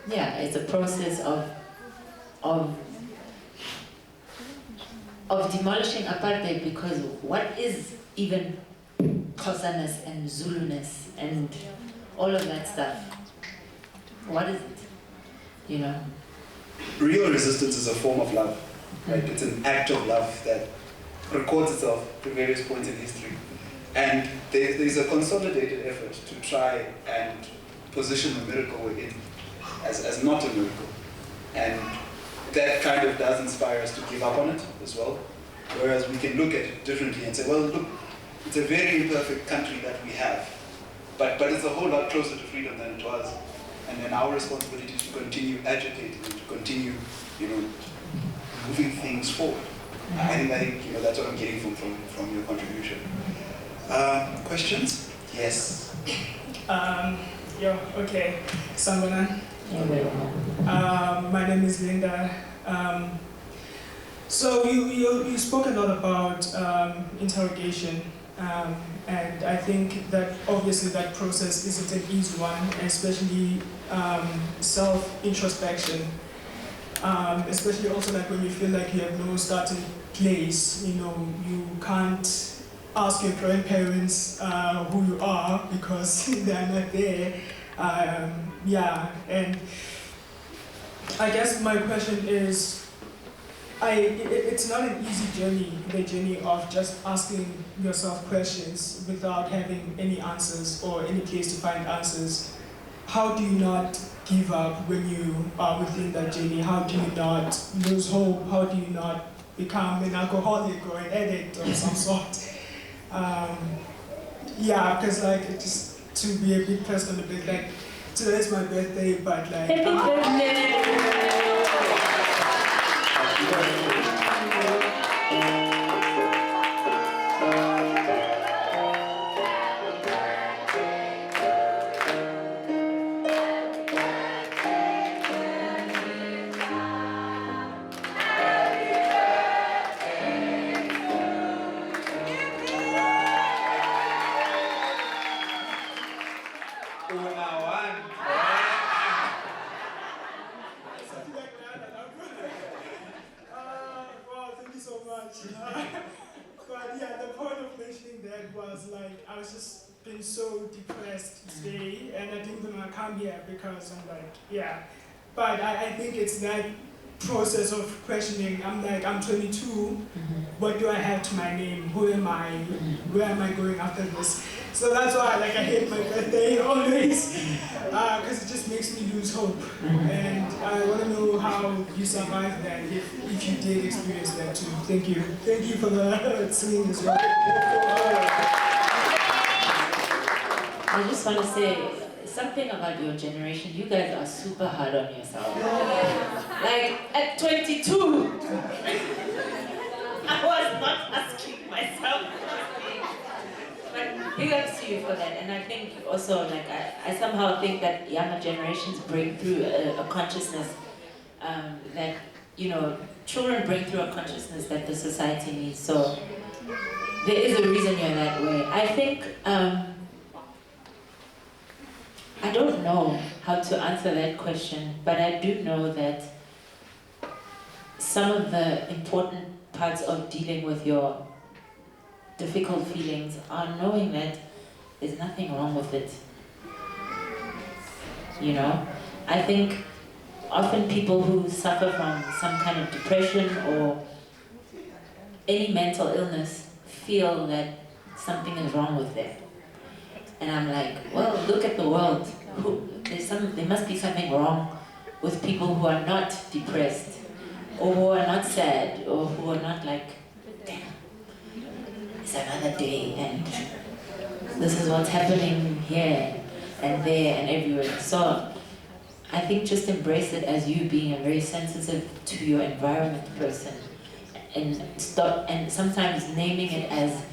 yeah, it's a process of demolishing apartheid, because what is even Xhosaness and Zuluness and all of that stuff? What is it? You know? Real resistance is a form of love, right? It's an act of love that records itself at various points in history. And there's a consolidated effort to try and position the miracle we're in as not a miracle. And that kind of does inspire us to give up on it as well. Whereas we can look at it differently and say, well, look, it's a very imperfect country that we have, but it's a whole lot closer to freedom than it was. And then our responsibility is to continue agitating and to continue, moving things forward. I think that's what I'm getting from your contribution. Questions? Yes. Okay. Sambana. My name is Linda. So you spoke a lot about interrogation, and I think that obviously that process isn't an easy one, especially self-introspection, especially also like when you feel like you have no starting place, you can't ask your grandparents who you are because they're not there. And I guess my question is, it's not an easy journey, the journey of just asking yourself questions without having any answers or any place to find answers. How do you not give up when you are within that journey? How do you not lose hope? How do you not become an alcoholic or an addict of some sort? Because just to be a bit personal, a bit like, today's my birthday, but like... Happy birthday! But yeah, the point of mentioning that was like, I was just been so depressed today, and I didn't want to come here because I'm like, But I think it's that process of questioning. I'm like, I'm 22, what do I have to my name? Who am I? Where am I going after this? So that's why I hate my birthday always, because it just makes me lose hope. And I want to know how you survived that, if you did experience that too. Thank you. Thank you for the singing as well. I just want to say something about your generation. You guys are super hard on yourself. Like at 22, I was not asking myself. But big ups to you for that. And I think also, like, I somehow think that younger generations bring through a consciousness that, children bring through a consciousness that the society needs. So there is a reason you're that way. I think, I don't know how to answer that question, but I do know that some of the important parts of dealing with your difficult feelings are knowing that there's nothing wrong with it. I think often people who suffer from some kind of depression or any mental illness feel that something is wrong with them. And I'm like, well, look at the world. There must be something wrong with people who are not depressed, or who are not sad, or who are not like, damn, it's another day, and this is what's happening here and there and everywhere. So I think just embrace it as you being a very sensitive to your environment person, and sometimes naming it as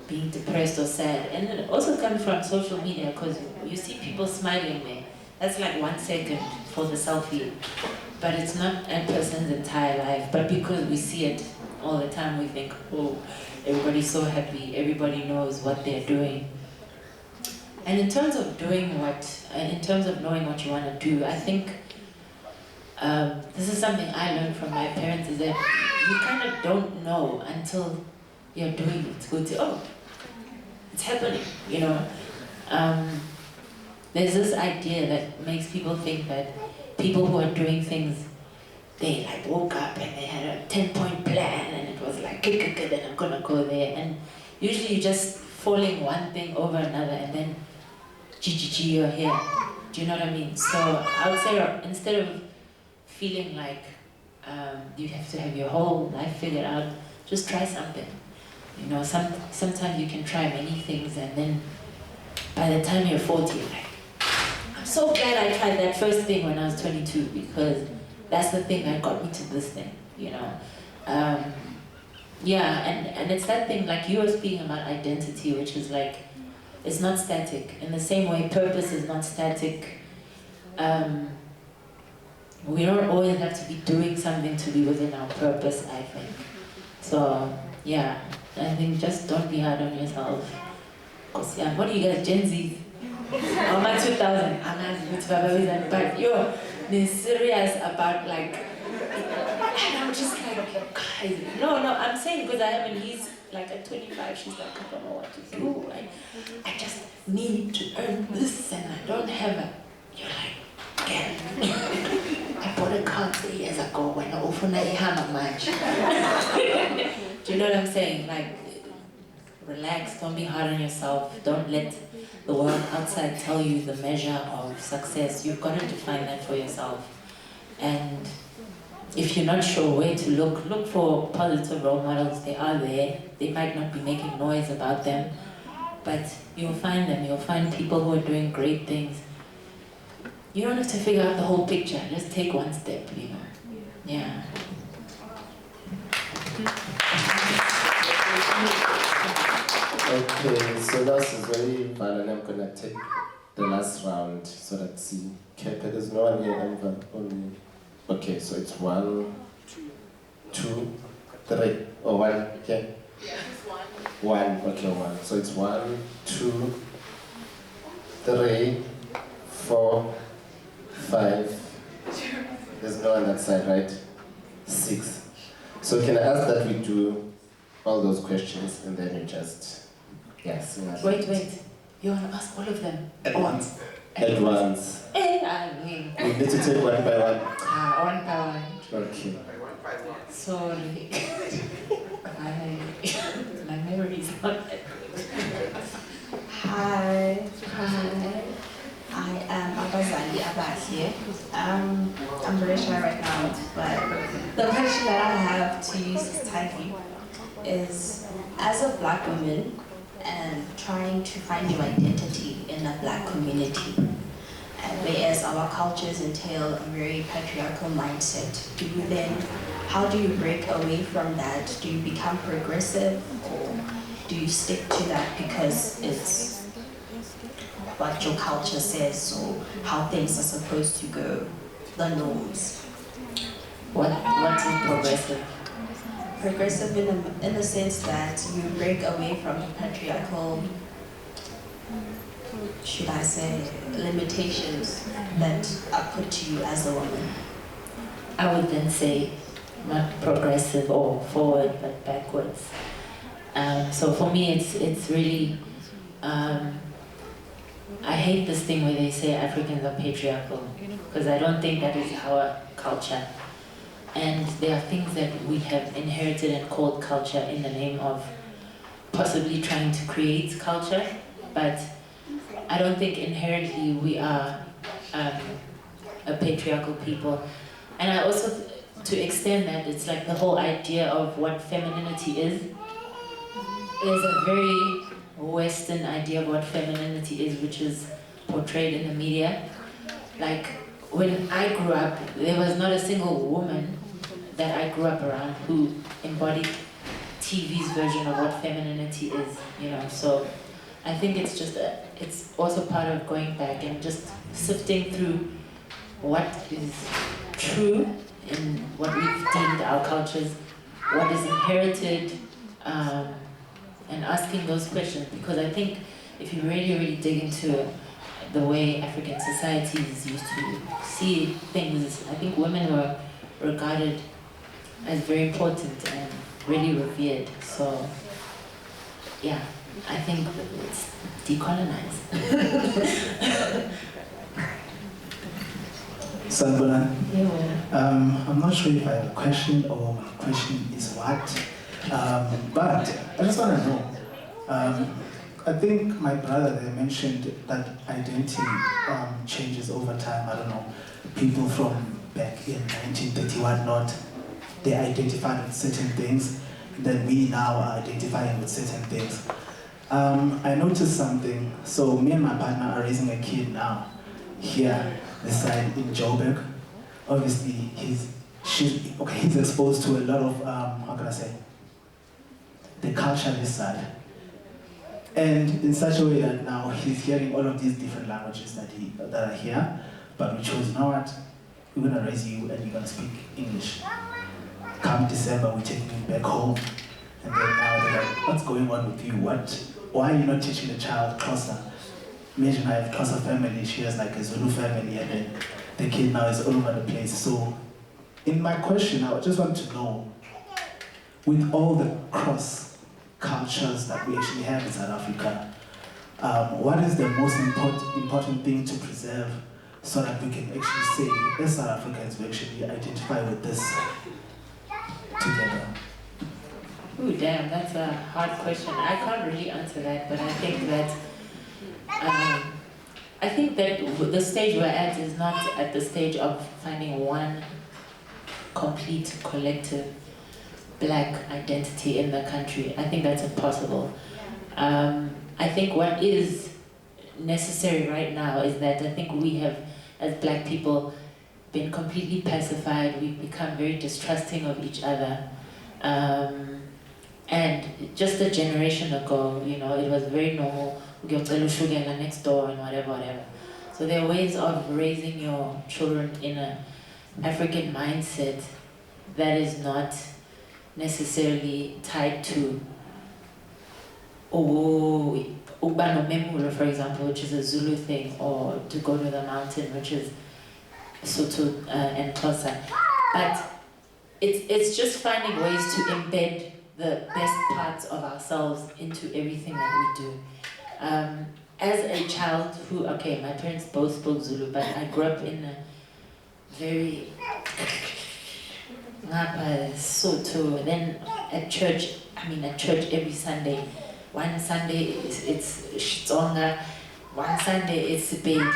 being depressed or sad. And it also comes from social media, because you see people smiling there. That's like 1 second for the selfie, but it's not a person's entire life. But because we see it all the time, we think, oh, everybody's so happy, everybody knows what they're doing. And in terms of doing in terms of knowing what you want to do, I think this is something I learned from my parents, is that you kind of don't know until you're doing it. To go to, oh, it's happening, you know. There's this idea that makes people think that people who are doing things, they like woke up and they had a 10-point plan and it was like, then I'm gonna go there. And usually you're just falling one thing over another and then you're here. Do you know what I mean? So I would say instead of feeling like you have to have your whole life figured out, just try something. You know, sometimes you can try many things and then by the time you're 40, you're like, I'm so glad I tried that first thing when I was 22 because that's the thing that got me to this thing, you know. Yeah, and it's that thing, like you were speaking about identity, which is like, it's not static. In the same way, purpose is not static. We don't always have to be doing something to be within our purpose, I think. So, yeah, I think just don't be hard on yourself. Because, yeah, what are you guys, Gen Z? I'm at 2000, but yo, they're serious about like, and I'm just like, guys, no, I'm saying because I have a niece, like at 25, she's like, I don't know what to do, I just need to earn this and I don't have it. You're like, yeah. I bought a car 3 years ago when I opened a hammer match. Do you know what I'm saying? Like, relax, don't be hard on yourself, don't let the world outside tell you the measure of success. You've got to define that for yourself. And if you're not sure where to look for positive role models. They are there. They might not be making noise about them, but you'll find them. You'll find people who are doing great things. You don't have to figure out the whole picture. Just take one step, you know. Yeah. Okay, so this is very fun, and I'm gonna take the last round so that see. Okay, there's no one here, only. Okay, so it's 1, 2, 3. Oh, 1, okay? Yeah, it's 1. 1, okay, 1. So it's 1, 2, 3, 4, 5. There's no on that side, right? 6. So can I ask that we do all those questions and then you just, yes. Wait. You want to ask all of them? At once. At once. I mean. We need to take one by one. One by one. Okay. Sorry. My memory is not that good. Hi. I am Abazali Abasie. I'm very shy right now, but the question that I have to use tightly is, as a Black woman and trying to find your identity in a Black community, and whereas our cultures entail a very patriarchal mindset, how do you break away from that? Do you become progressive, or do you stick to that because it's what your culture says, or how things are supposed to go, the norms? What is progressive? Progressive in the sense that you break away from the patriarchal, should I say, limitations that are put to you as a woman. I would then say not progressive or forward, but backwards. So for me, it's really, I hate this thing where they say Africans are patriarchal, because I don't think that is our culture. And there are things that we have inherited and called culture in the name of possibly trying to create culture, but I don't think inherently we are a patriarchal people. And I also, to extend that, it's like the whole idea of what femininity is. There's a very Western idea of what femininity is, which is portrayed in the media. Like, when I grew up, there was not a single woman that I grew up around who embodied TV's version of what femininity is, you know. So I think it's just it's also part of going back and just sifting through what is true in what we've deemed our cultures, what is inherited, and asking those questions, because I think if you really dig into the way African societies used to see things, I think women were regarded as very important and really revered. So, yeah, I think it's decolonized. Sanbolan, I'm not sure if I have a question or my question is what, but I just want to know. I think my brother there mentioned that identity changes over time. I don't know, people from back in 1931 not, they identified with certain things, and then we now are identifying with certain things. I noticed something. So me and my partner are raising a kid now here this side in Joburg. Obviously he's exposed to a lot of how can I say, the culture this side. And in such a way that now he's hearing all of these different languages that are here, but we chose, you know what, we're gonna raise you and you're gonna speak English. Come December, we're taking him back home. And then now they're like, what's going on with you? Why are you not teaching the child Xhosa? Imagine I have Xhosa family, she has like a Zulu family, and then the kid now is all over the place. So in my question, I just want to know, with all the cross cultures that we actually have in South Africa, what is the most important thing to preserve so that we can actually say, as South Africans, we actually identify with this together? Ooh, damn, that's a hard question. I can't really answer that, but I think that the stage we're at is not at the stage of finding one complete collective Black identity in the country. I think that's impossible. I think what is necessary right now is that I think we have, as Black people, been completely pacified. We've become very distrusting of each other. And just a generation ago, you know, it was very normal. We go to sugar next door and whatever. So there are ways of raising your children in an African mindset that is not necessarily tied to Ubano Memula, for example, which is a Zulu thing, or to go to the mountain, which is Soto and Xhosa. But it's just finding ways to embed the best parts of ourselves into everything that we do. As a child who, okay, my parents both spoke Zulu, but I grew up in a very Soto. Then at church every Sunday. One Sunday it's Xitsonga, one Sunday it's Baby.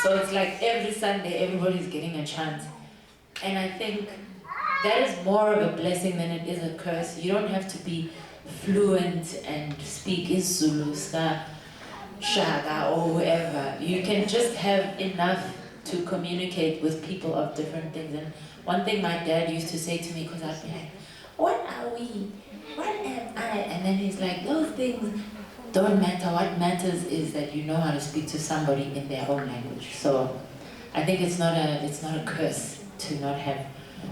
So it's like every Sunday everybody's getting a chance. And I think that is more of a blessing than it is a curse. You don't have to be fluent and speak Zulu, Shaka, or whoever. You can just have enough to communicate with people of different things. And one thing my dad used to say to me, because I'd be like, what are we? What am I? And then he's like, those things don't matter. What matters is that you know how to speak to somebody in their own language. So I think it's not a curse to not have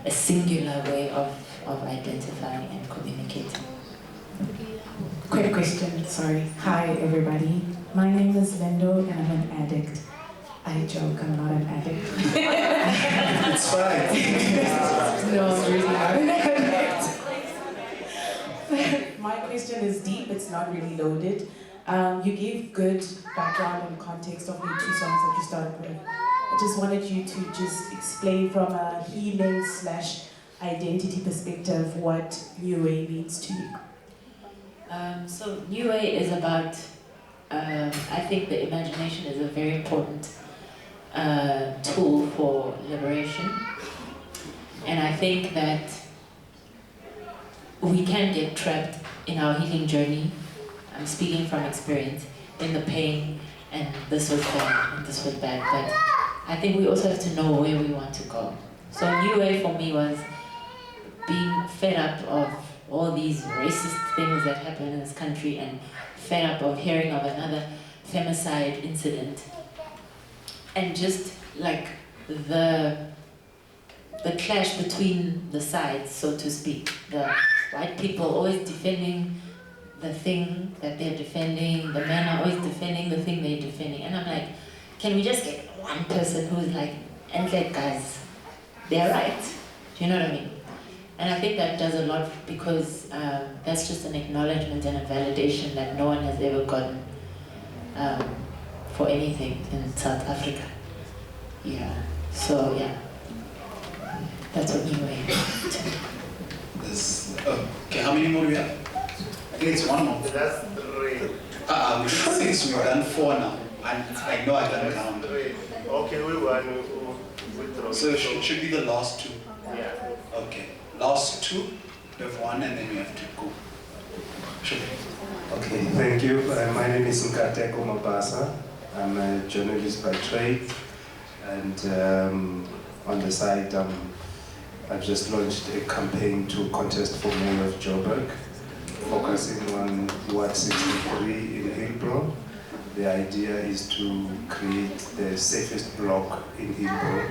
a singular way of identifying and communicating. Quick question, sorry. Hi everybody. My name is Lindo and I'm an addict. I joke, I'm not an addict. It's fine. No, I'm really not an addict. My question is deep, it's not really loaded. You gave good background and context of the two songs that you started with. I just wanted you to just explain from a healing/identity perspective what New Way means to you. So New Way is about, I think the imagination is a very important tool for liberation. And I think that we can get trapped in our healing journey, I'm speaking from experience, in the pain, and this was bad, and this was bad, but I think we also have to know where we want to go. So New Way for me was being fed up of all these racist things that happen in this country and fed up of hearing of another femicide incident. And just like the clash between the sides, so to speak. The white people always defending the thing that they're defending. The men are always defending the thing they're defending. And I'm like, can we just get one person who's like, and like, guys, they're right. Do you know what I mean? And I think that does a lot because that's just an acknowledgement and a validation that no one has ever gotten for anything in South Africa. Yeah. So yeah, that's what you mean. Okay, how many more do we have? I think it's one more. That's 3. We should 6, we've done 4 now. And I know I've done count. 3. Okay, we won. So it should be the last 2. Yeah. Okay, last 2, we have 1 and then we have to go. Sure. Okay, thank you. My name is Nkateko Mabasa. I'm a journalist by trade, and on the side, I've just launched a campaign to contest for mayor of Joburg, focusing on Ward 63 in Hillbrow. The idea is to create the safest block in Hillbrow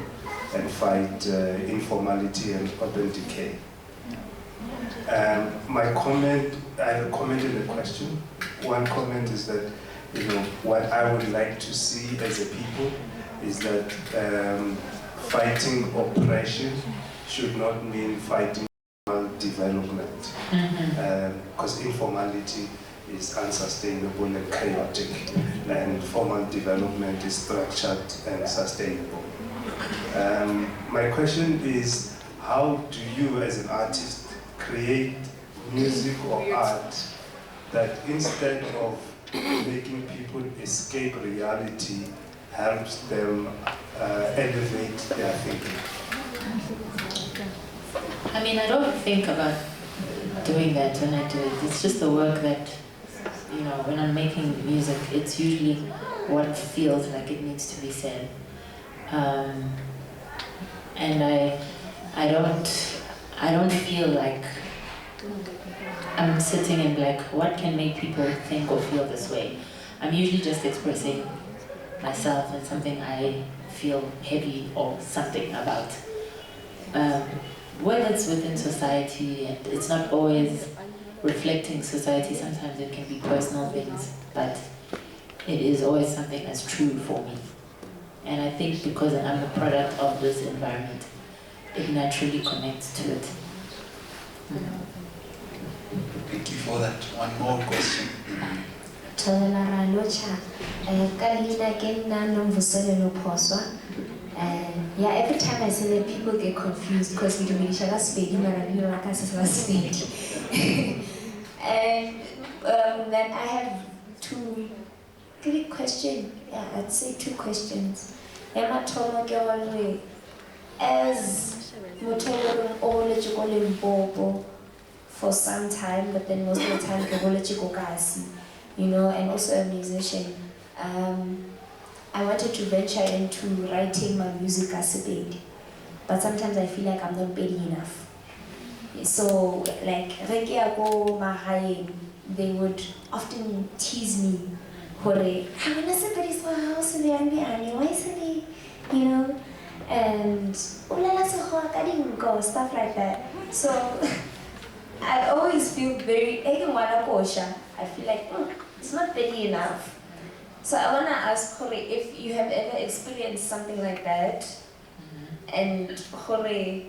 and fight informality and urban decay. My comment, I have a comment and a question. One comment is that, what I would like to see as a people is that fighting oppression should not mean fighting development, because informality is unsustainable and chaotic, and formal development is structured and sustainable. My question is, how do you as an artist create music or art that instead of making people escape reality, helps them elevate their thinking? I mean, I don't think about doing that when I do it. It's just the work that, when I'm making music, it's usually what feels like it needs to be said. And I don't feel like I'm sitting and like, what can make people think or feel this way? I'm usually just expressing myself and something I feel heavy or something about. Whether it's within society, and it's not always reflecting society, sometimes it can be personal things, but it is always something that's true for me. And I think because I'm a product of this environment, it naturally connects to it. Thank you for that. One more question. Yeah, every time I say that, people get confused because we do and then I have 3 questions. Yeah, I'd say 2 questions. As for some time, but then most of the time, and also a musician. I wanted to venture into writing my music as a band, but sometimes I feel like I'm not big enough. So, like, they would often tease me, I'm in somebody's house, and stuff like that. So, I always feel very, I feel like, it's not big enough. So I want to ask Jorge if you have ever experienced something like that, and Jorge,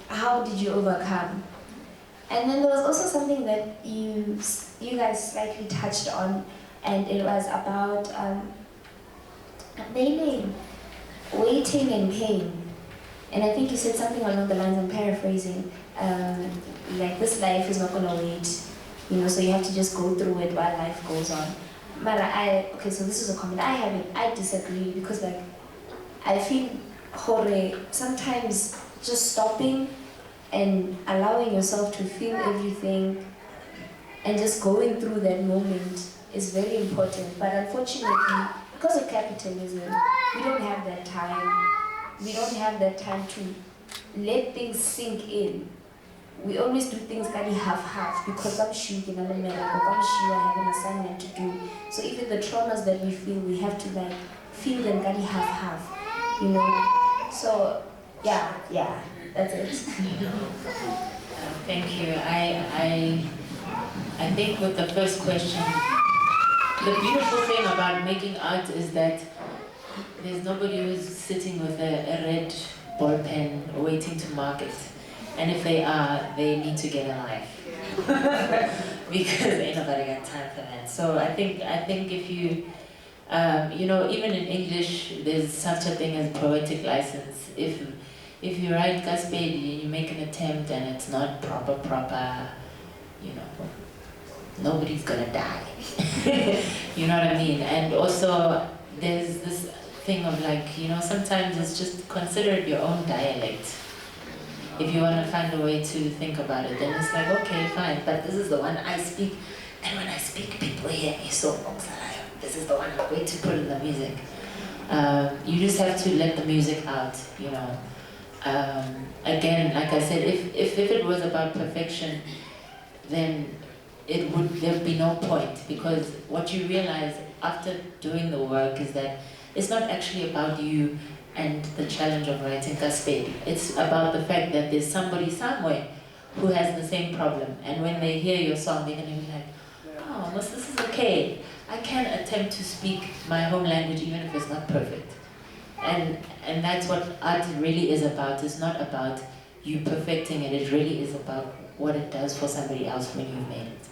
how did you overcome? And then there was also something that you guys slightly touched on, and it was about waiting and pain. And I think you said something along the lines, I'm paraphrasing, like this life is not going to wait, so you have to just go through it while life goes on. But okay, so this is a comment. I disagree because I feel, Jorge, sometimes just stopping and allowing yourself to feel everything and just going through that moment is very important. But unfortunately, because of capitalism, we don't have that time. We don't have that time to let things sink in. We always do things kind of half-half because I'm shooting in America, I'm sure I have an assignment to do. So even the traumas that we feel, we have to feel them kind of half-half, So yeah, that's it. Thank you. I think with the first question, the beautiful thing about making art is that there's nobody who's sitting with a red ball pen waiting to mark it. And if they are, they need to get a life. Because ain't nobody got time for that. So I think if you, you know, even in English, there's such a thing as poetic license. If you write gospel, you make an attempt and it's not proper, you know, nobody's gonna die. You know what I mean? And also, there's this thing of like, you know, sometimes it's just consider it your own dialect. If you want to find a way to think about it, then it's like, okay, fine, but this is the one I speak, and when I speak, people hear me, so this is the one I'm going to put in the music. You just have to let the music out, you know. Again, like I said, if it was about perfection, then there'd be no point, because what you realize after doing the work is that it's not actually about you and the challenge of writing gospel. It's about the fact that there's somebody somewhere who has the same problem, and when they hear your song, they're gonna be like, oh, this is okay. I can attempt to speak my home language even if it's not perfect. And that's what art really is about. It's not about you perfecting it. It really is about what it does for somebody else when you've made it.